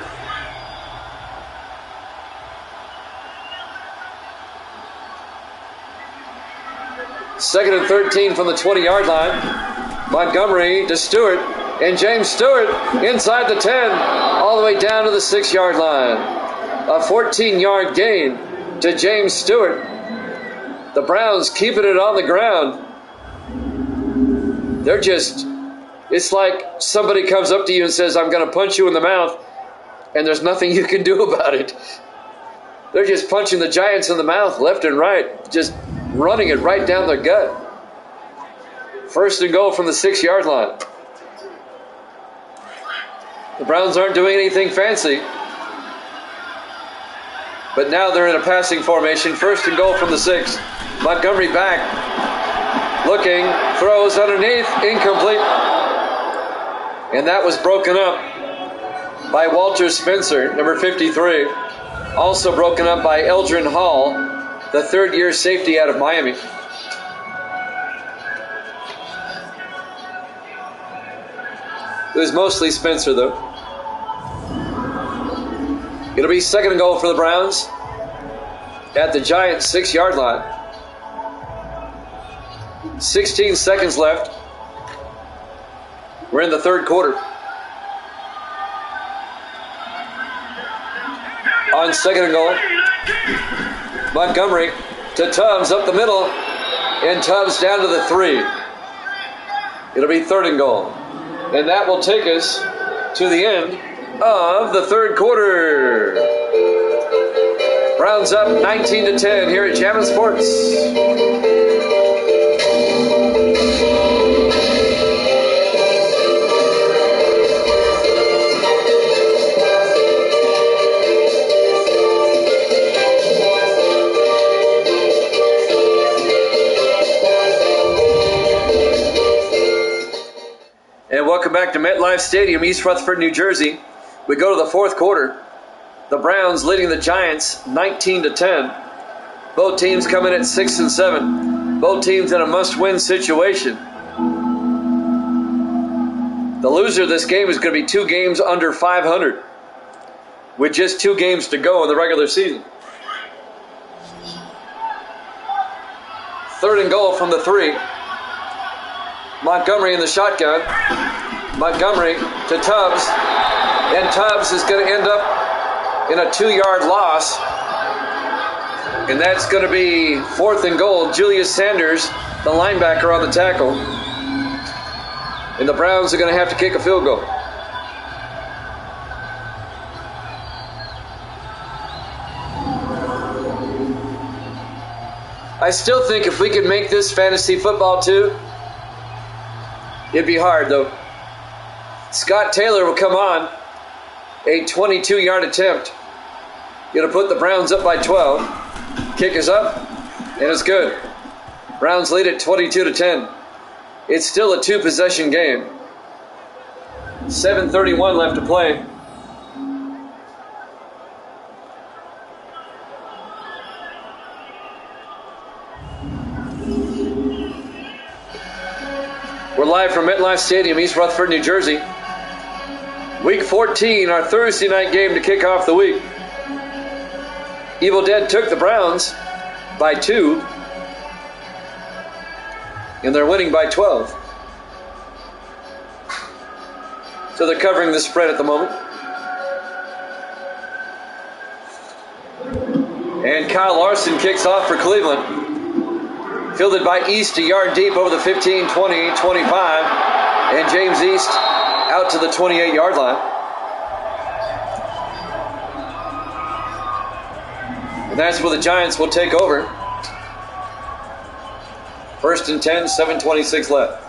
Second and 13 from the 20-yard line. Montgomery to Stewart. And James Stewart inside the 10, all the way down to the 6-yard line. A 14-yard gain to James Stewart. The Browns keeping it on the ground. They're just, it's like somebody comes up to you and says, I'm going to punch you in the mouth, and there's nothing you can do about it. They're just punching the Giants in the mouth left and right, just running it right down their gut. First and goal from the 6-yard line. The Browns aren't doing anything fancy, but now they're in a passing formation. First and goal from the 6. Montgomery back, looking, throws underneath, incomplete. And that was broken up by Walter Spencer, number 53. Also broken up by Eldrin Hall, the third-year safety out of Miami. It was mostly Spencer, though. It'll be second and goal for the Browns at the Giants' 6-yard line. 16 seconds left. We're in the third quarter. On second and goal, Montgomery to Tubbs up the middle, and Tubbs down to the 3. It'll be third and goal. And that will take us to the end of the third quarter. Browns up 19-10 here at Jammin' Sports. And welcome back to MetLife Stadium, East Rutherford, New Jersey. We go to the fourth quarter. The Browns leading the Giants 19-10. Both teams come in at 6-7. Both teams in a must-win situation. The loser of this game is going to be 2 games under 500, with just 2 games to go in the regular season. Third and goal from the 3. Montgomery in the shotgun. Montgomery to Tubbs. And Tubbs is going to end up in a 2-yard loss. And that's going to be fourth and goal. Julius Sanders, the linebacker, on the tackle. And the Browns are going to have to kick a field goal. I still think if we could make this fantasy football too, it'd be hard, though. Scott Taylor will come on. A 22-yard attempt. Going to put the Browns up by 12. Kick is up, and it's good. Browns lead at 22-10. It's still a 2-possession game. 7:31 left to play. We're live from MetLife Stadium, East Rutherford, New Jersey. Week 14, our Thursday night game to kick off the week. Evil Dead took the Browns by 2, and they're winning by 12. So they're covering the spread at the moment. And Kyle Larson kicks off for Cleveland. Fielded by East, a yard deep over the 15, 20, 25. And James East out to the 28-yard line. And that's where the Giants will take over. First and 10, 7:26 left.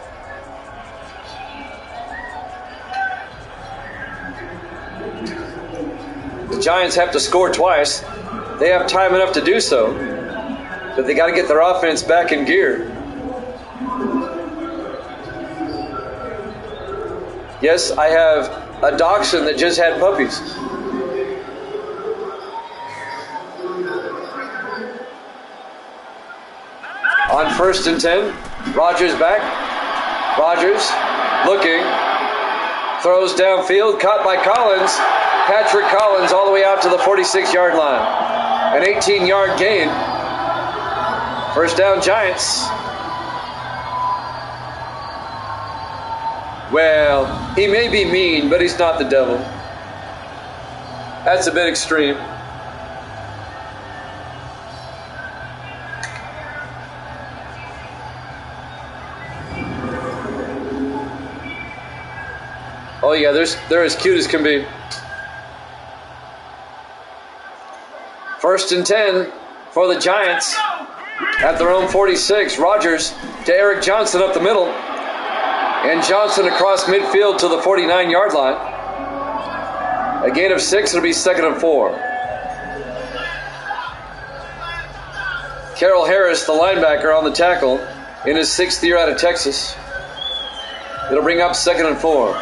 The Giants have to score twice. They have time enough to do so, but they got to get their offense back in gear. Yes, I have a dachshund that just had puppies. On first and 10, Rodgers back. Rodgers looking, throws downfield, caught by Collins. Patrick Collins all the way out to the 46-yard line. An 18-yard gain. First down, Giants. Well, he may be mean, but he's not the devil. That's a bit extreme. Oh yeah, they're as cute as can be. 1st and 10 for the Giants at their own 46. Rogers to Eric Johnson up the middle. And Johnson across midfield to the 49-yard line. A gain of 6, it'll be 2nd and 4. Carroll Harris, the linebacker, on the tackle in his 6th year out of Texas. It'll bring up 2nd and 4.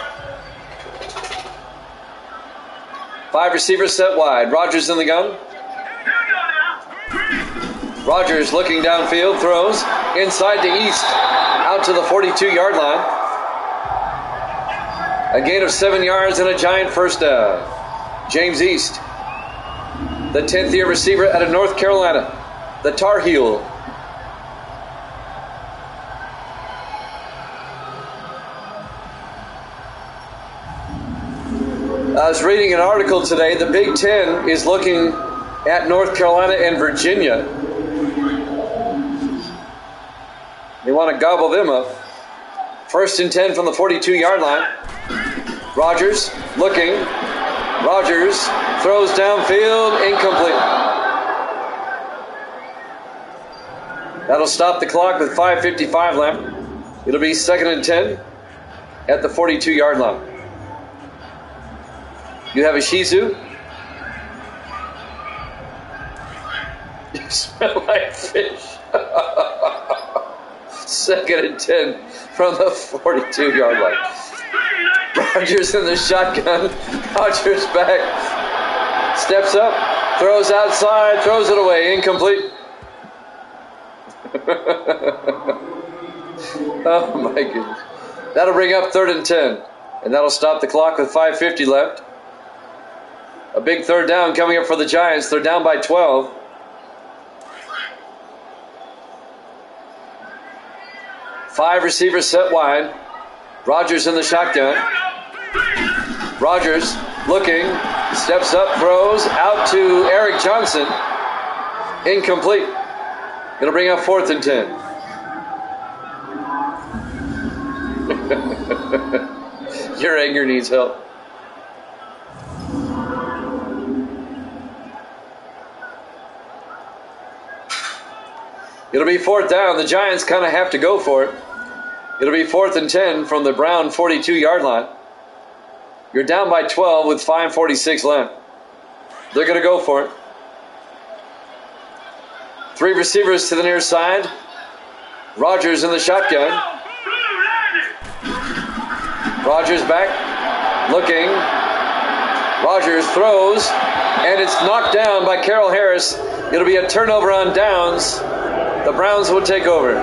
5 receivers set wide. Rogers in the gun. Rogers looking downfield, throws inside to East, out to the 42-yard line. A gain of 7 yards and a Giant first down. James East, the 10th-year receiver out of North Carolina, the Tar Heel. I was reading an article today. The Big Ten is looking at North Carolina and Virginia. They want to gobble them up. 1st and 10 from the 42-yard line. Rogers looking. Rogers throws downfield, incomplete. That'll stop the clock with 5:55 left. It'll be 2nd and 10 at the 42-yard line. You have a Shih Tzu. You smell like fish. 2nd and 10 from the 42-yard line. Rogers in the shotgun. Rogers back. Steps up. Throws outside. Throws it away. Incomplete. Oh my goodness. That'll bring up 3rd and 10. And that'll stop the clock with 5:50 left. A big 3rd down coming up for the Giants. They're down by 12. Five receivers set wide. Rogers in the shotgun. Rogers looking, steps up, throws out to Eric Johnson. Incomplete. It'll bring up 4th and 10. Your anger needs help. It'll be 4th down. The Giants kind of have to go for it. It'll be 4th and 10 from the Brown 42-yard line. You're down by 12 with 5:46 left. They're going to go for it. 3 receivers to the near side. Rogers in the shotgun. Rogers back. Looking. Rogers throws. And it's knocked down by Carroll Harris. It'll be a turnover on downs. The Browns will take over.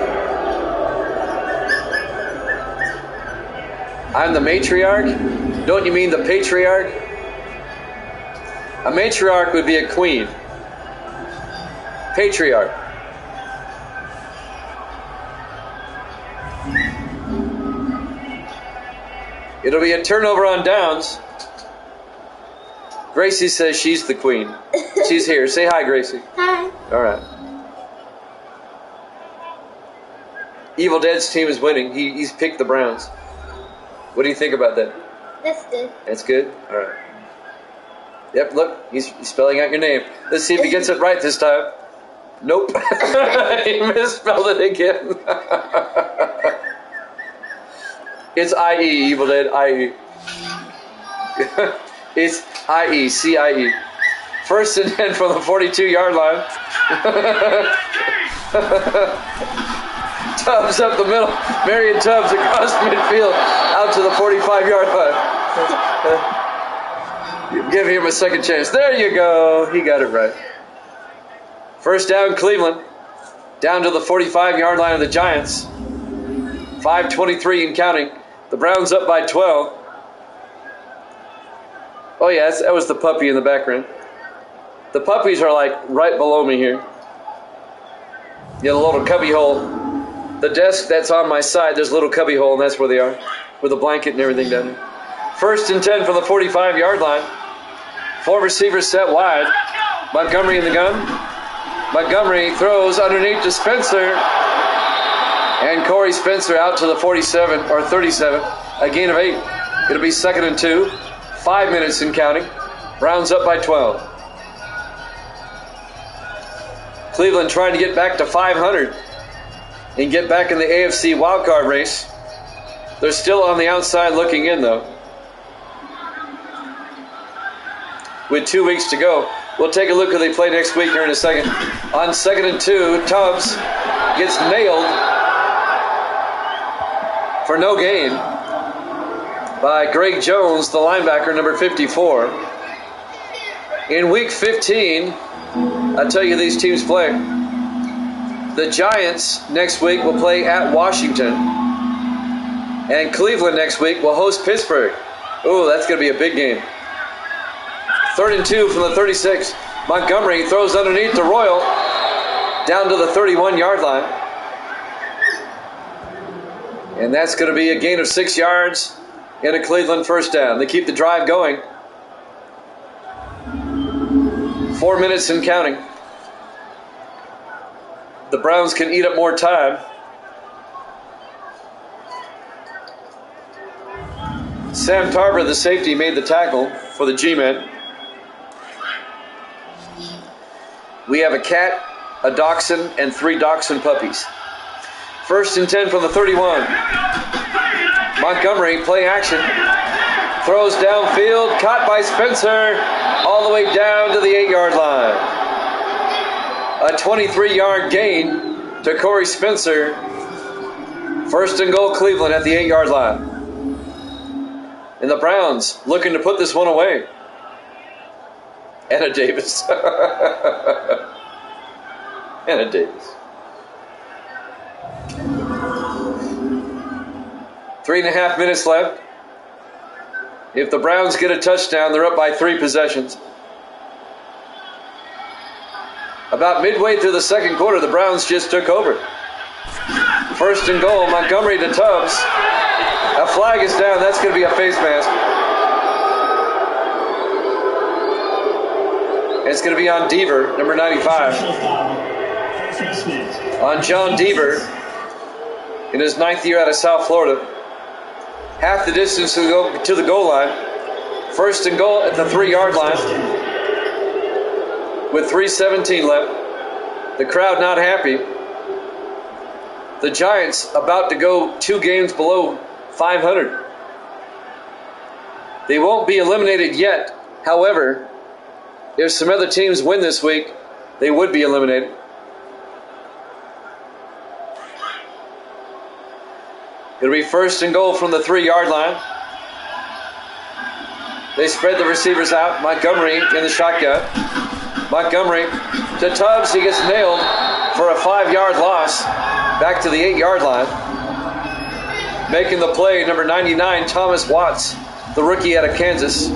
I'm the matriarch? Don't you mean the patriarch? A matriarch would be a queen. Patriarch. It'll be a turnover on downs. Gracie says she's the queen. She's here. Say hi, Gracie. Hi. All right. Evil Dead's team is winning. He's picked the Browns. What do you think about that? That's good. That's good? All right. Yep, look, he's spelling out your name. Let's see if he gets it right this time. Nope. He misspelled it again. It's I-E, Evil Dead, I-E. It's I-E, C-I-E. 1st and 10 from the 42-yard line. Tubbs up the middle. Marion Tubbs across midfield out to the 45-yard line. Give him a second chance. There you go. He got it right. 1st down, Cleveland. Down to the 45-yard line of the Giants. 5:23 and counting. The Browns up by 12. Oh, yeah, that was the puppy in the background. The puppies are like right below me here. You have a little cubby hole. The desk that's on my side, there's a little cubby hole, and that's where they are. with a blanket and everything down there. 1st and 10 from the 45-yard line. 4 receivers set wide. Montgomery in the gun. Montgomery throws underneath to Spencer. And Corey Spencer out to the 47 or 37. A gain of 8. It'll be 2nd and 2. 5 minutes and counting. Browns up by 12. Cleveland trying to get back to 500 and get back in the AFC wildcard race. They're still on the outside looking in, though. With 2 weeks to go. We'll take a look who they play next week here in a second. On 2nd and 2, Tubbs gets nailed for no gain by Greg Jones, the linebacker, number 54. In week 15, I'll tell you these teams play. The Giants next week will play at Washington. And Cleveland next week will host Pittsburgh. Ooh, that's going to be a big game. 3rd and 2 from the 36. Montgomery throws underneath to Royal. Down to the 31-yard line. And that's going to be a gain of 6 yards and a Cleveland first down. They keep the drive going. 4 minutes and counting. The Browns can eat up more time. Sam Tarver, the safety, made the tackle for the G-men. We have a cat, a dachshund, and 3 dachshund puppies. 1st and 10 from the 31. Montgomery, play action. Throws downfield, caught by Spencer, all the way down to the 8-yard line. A 23-yard gain to Corey Spencer. 1st and goal, Cleveland at the 8-yard line. And the Browns looking to put this one away. Anna Davis. Anna Davis. 3.5 minutes left. If the Browns get a touchdown, they're up by 3 possessions. About midway through the second quarter, the Browns just took over. 1st and goal, Montgomery to Tubbs. A flag is down. That's going to be a face mask. And it's going to be on Deaver, number 95. On John Deaver in his 9th year out of South Florida. Half the distance to the goal line. 1st and goal at the 3-yard line. With 3:17 left. The crowd not happy. The Giants about to go 2 games below 500. They won't be eliminated yet. However, if some other teams win this week, they would be eliminated. It'll be 1st and goal from the 3-yard line. They spread the receivers out. Montgomery in the shotgun. Montgomery to Tubbs. He gets nailed for a 5-yard loss. Back to the 8-yard line. Making the play, number 99, Thomas Watts, the rookie out of Kansas.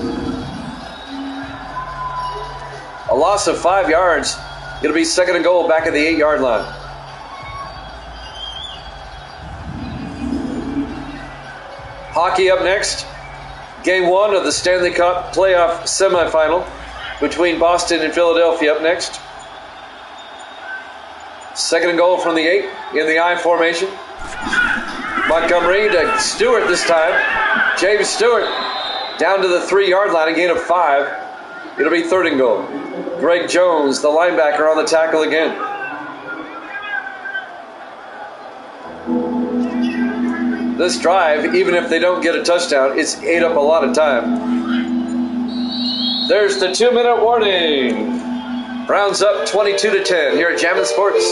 A loss of 5 yards. It'll be 2nd and goal back at the 8-yard line. Hockey up next. Game 1 of the Stanley Cup playoff semifinal between Boston and Philadelphia up next. 2nd and goal from the 8 in the I formation. Montgomery to Stewart this time. James Stewart down to the 3-yard line, a gain of 5. It'll be 3rd and goal. Greg Jones, the linebacker, on the tackle again. This drive, even if they don't get a touchdown, it's ate up a lot of time. There's the 2-minute warning. Browns up 22-10 here at Jammin' Sports.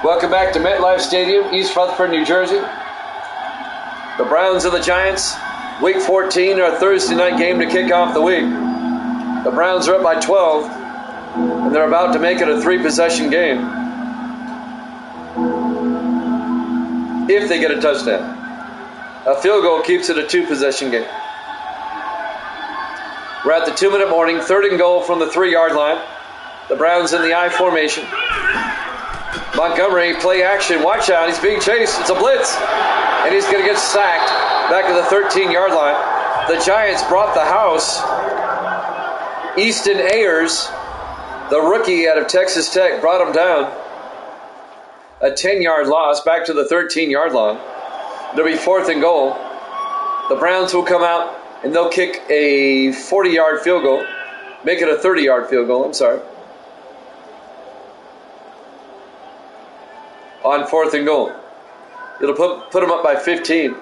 Welcome back to MetLife Stadium, East Rutherford, New Jersey. The Browns and the Giants, Week 14, our Thursday night game to kick off the week. The Browns are up by 12, and they're about to make it a 3-possession game. If they get a touchdown. A field goal keeps it a 2-possession game. We're at the 2-minute warning, 3rd and goal from the 3-yard line. The Browns in the I formation. Montgomery, play action. Watch out. He's being chased. It's a blitz. And he's going to get sacked back to the 13-yard line. The Giants brought the house. Easton Ayers, the rookie out of Texas Tech, brought him down. A 10-yard loss back to the 13-yard line. It'll be 4th and goal. The Browns will come out and they'll kick a 40-yard field goal. Make it a 30-yard field goal, I'm sorry. On 4th and goal. It'll put them up by 15.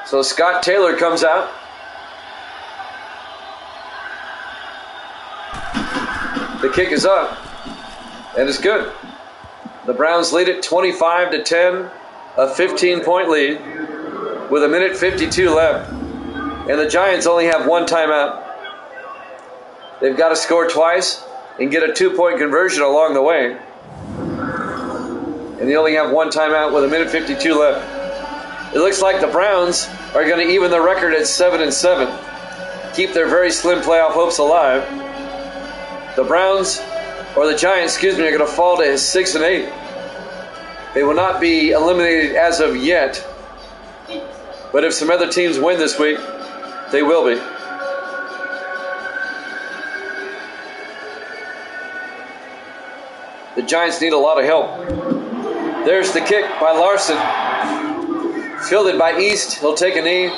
So Scott Taylor comes out. The kick is up. And it's good. The Browns lead it 25-10. A 15-point lead with 1:52 left. And the Giants only have one timeout. They've got to score twice and get a 2-point conversion along the way. And they only have one timeout with 1:52 left. It looks like the Browns are going to even the record at 7-7. Keep their very slim playoff hopes alive. The Browns, or the Giants, are going to fall to 6-8. They will not be eliminated as of yet. But if some other teams win this week, they will be. The Giants need a lot of help. There's the kick by Larson. Fielded by East. He'll take a knee.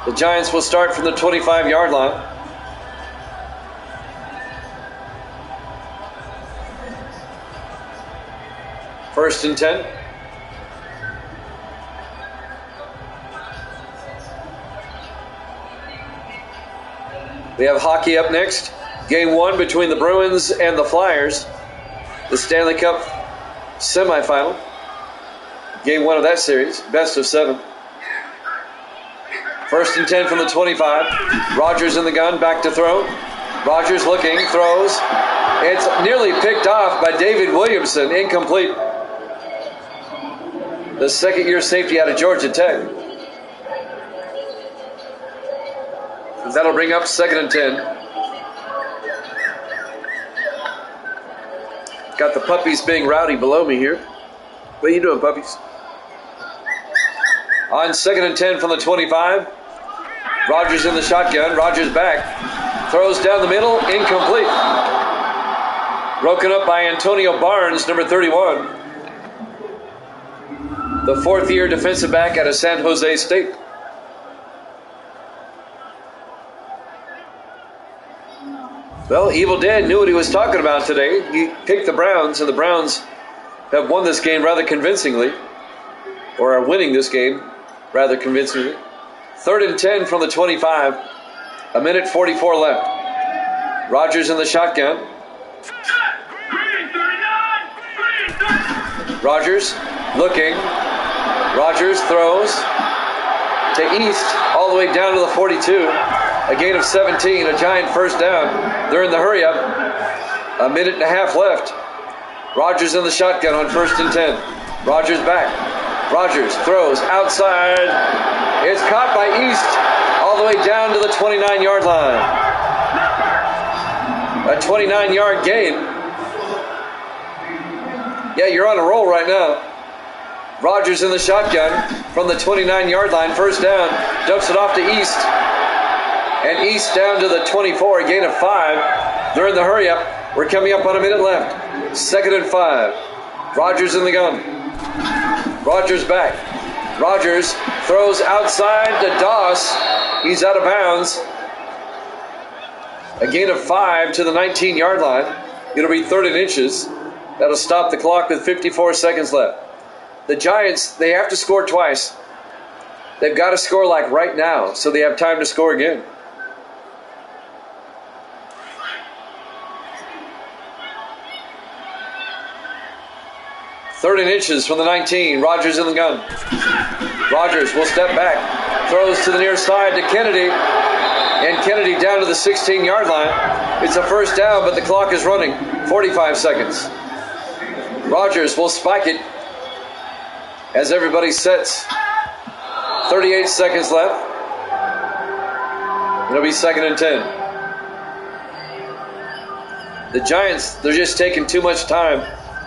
The Giants will start from the 25-yard line. First and 10. We have hockey up next. Game 1 between the Bruins and the Flyers. The Stanley Cup semifinal. Game 1 of that series. Best of 7. First and 10 from the 25. Rogers in the gun. Back to throw. Rogers looking. Throws. It's nearly picked off by David Williamson. Incomplete. The second-year safety out of Georgia Tech. That'll bring up 2nd and 10. Got the puppies being rowdy below me here. What are you doing, puppies? On 2nd and 10 from the 25. Rogers in the shotgun. Rogers back. Throws down the middle. Incomplete. Broken up by Antonio Barnes, number 31. The 4th-year defensive back out of San Jose State. Well, Evil Dead knew what he was talking about today. He picked the Browns, and the Browns have won this game rather convincingly, or are winning this game rather convincingly. 3rd and 10 from the 25. 1:44 left. Rogers in the shotgun. Rogers looking. Rogers throws to East all the way down to the 42. A gain of 17, a giant first down. They're in the hurry up. 1.5 minutes left. Rogers in the shotgun on 1st and 10. Rogers back. Rogers throws outside. It's caught by East all the way down to the 29-yard line. A 29-yard gain. Yeah, you're on a roll right now. Rogers in the shotgun from the 29-yard line. First down. Dumps it off to East. And East down to the 24. A gain of 5. They're in the hurry up. We're coming up on 1 minute left. 2nd and 5. Rogers in the gun. Rogers back. Rogers throws outside to Doss. He's out of bounds. A gain of 5 to the 19-yard line. It'll be 3rd and inches. That'll stop the clock with 54 seconds left. The Giants, they have to score twice. They've got to score like right now, so they have time to score again. Third and inches from the 19. Rogers in the gun. Rogers will step back. Throws to the near side to Kennedy. And Kennedy down to the 16-yard line. It's a first down, but the clock is running. 45 seconds. Rogers will spike it as everybody sets. 38 seconds left. It'll be 2nd and 10. The Giants, they're just taking too much time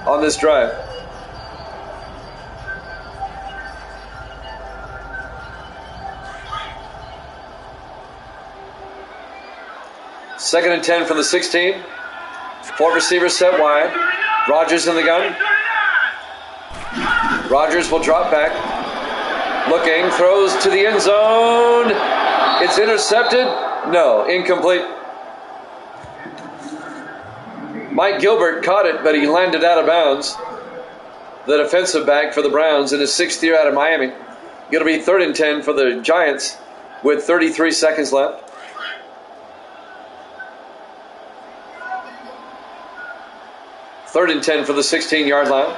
on this drive. Second and 10 from the 16. 4 receivers set wide. Rogers in the gun. Rogers will drop back. Looking, throws to the end zone. It's intercepted. No, incomplete. Mike Gilbert caught it, but he landed out of bounds. The defensive back for the Browns in his 6th year out of Miami. Going to be 3rd and 10 for the Giants with 33 seconds left. Third and 10 for the 16-yard line.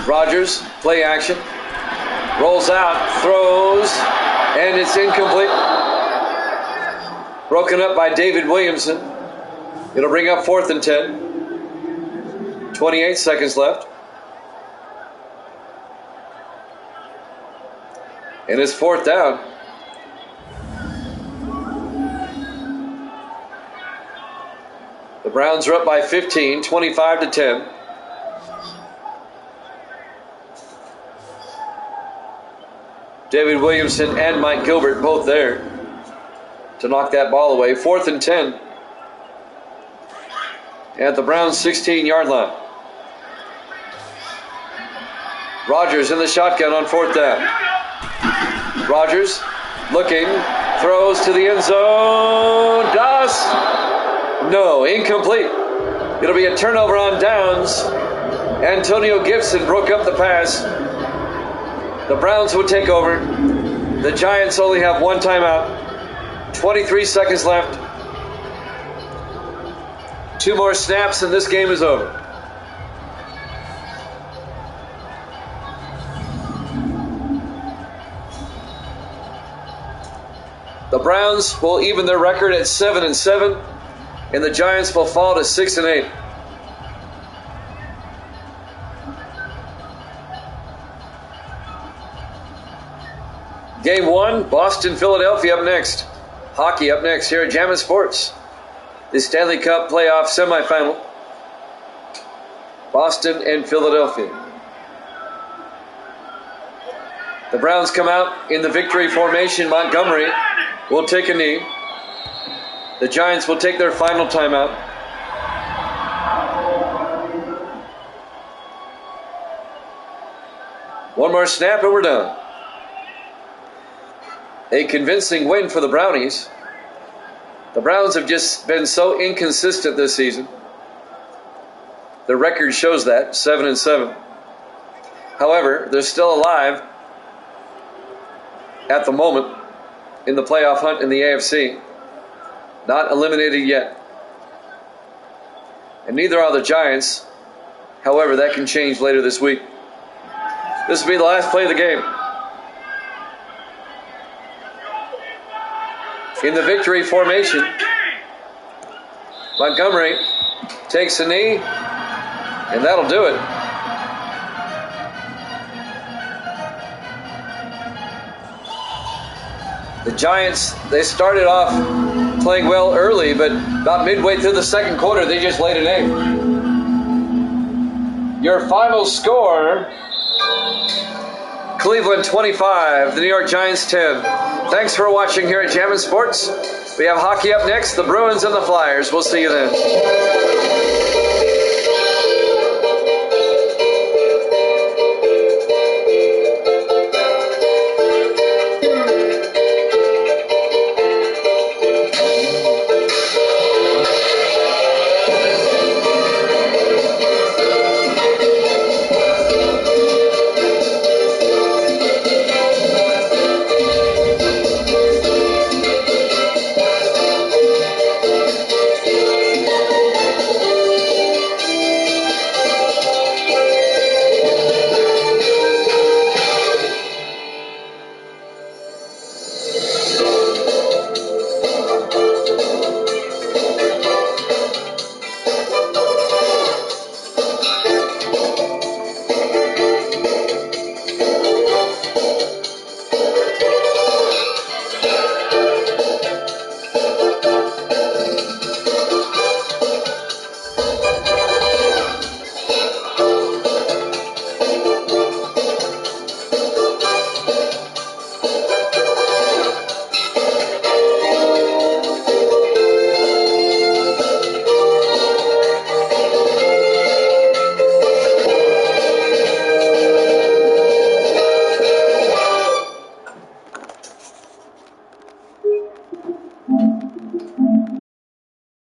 Rogers, play action. Rolls out, throws, and it's incomplete. Broken up by David Williamson. It'll bring up 4th and 10. 28 seconds left. And it's 4th down. The Browns are up by 15, 25 to 10. David Williamson and Mike Gilbert both there to knock that ball away. 4th and 10 at the Browns' 16-yard line. Rogers in the shotgun on 4th down. Rogers looking, throws to the end zone. No, incomplete. It'll be a turnover on downs. Antonio Gibson broke up the pass. The Browns would take over. The Giants only have one timeout. 23 seconds left. 2 more snaps and this game is over. The Browns will even their record at 7-7, and the Giants will fall to 6-8. Game 1, Boston, Philadelphia up next. Hockey up next here at Jammin' Sports. The Stanley Cup playoff semifinal. Boston and Philadelphia. The Browns come out in the victory formation. Montgomery will take a knee. The Giants will take their final timeout. One more snap and we're done. A convincing win for the Brownies. The Browns have just been so inconsistent this season. The record shows that, 7-7. However, they're still alive at the moment in the playoff hunt in the AFC. Not eliminated yet. And neither are the Giants. However, that can change later this week. This will be the last play of the game. In the victory formation, Montgomery takes a knee, and that'll do it. The Giants, they started off playing well early, but about midway through the second quarter, they just laid an egg. Your final score, Cleveland 25, the New York Giants 10. Thanks for watching here at Jammin' Sports. We have hockey up next, the Bruins and the Flyers. We'll see you then.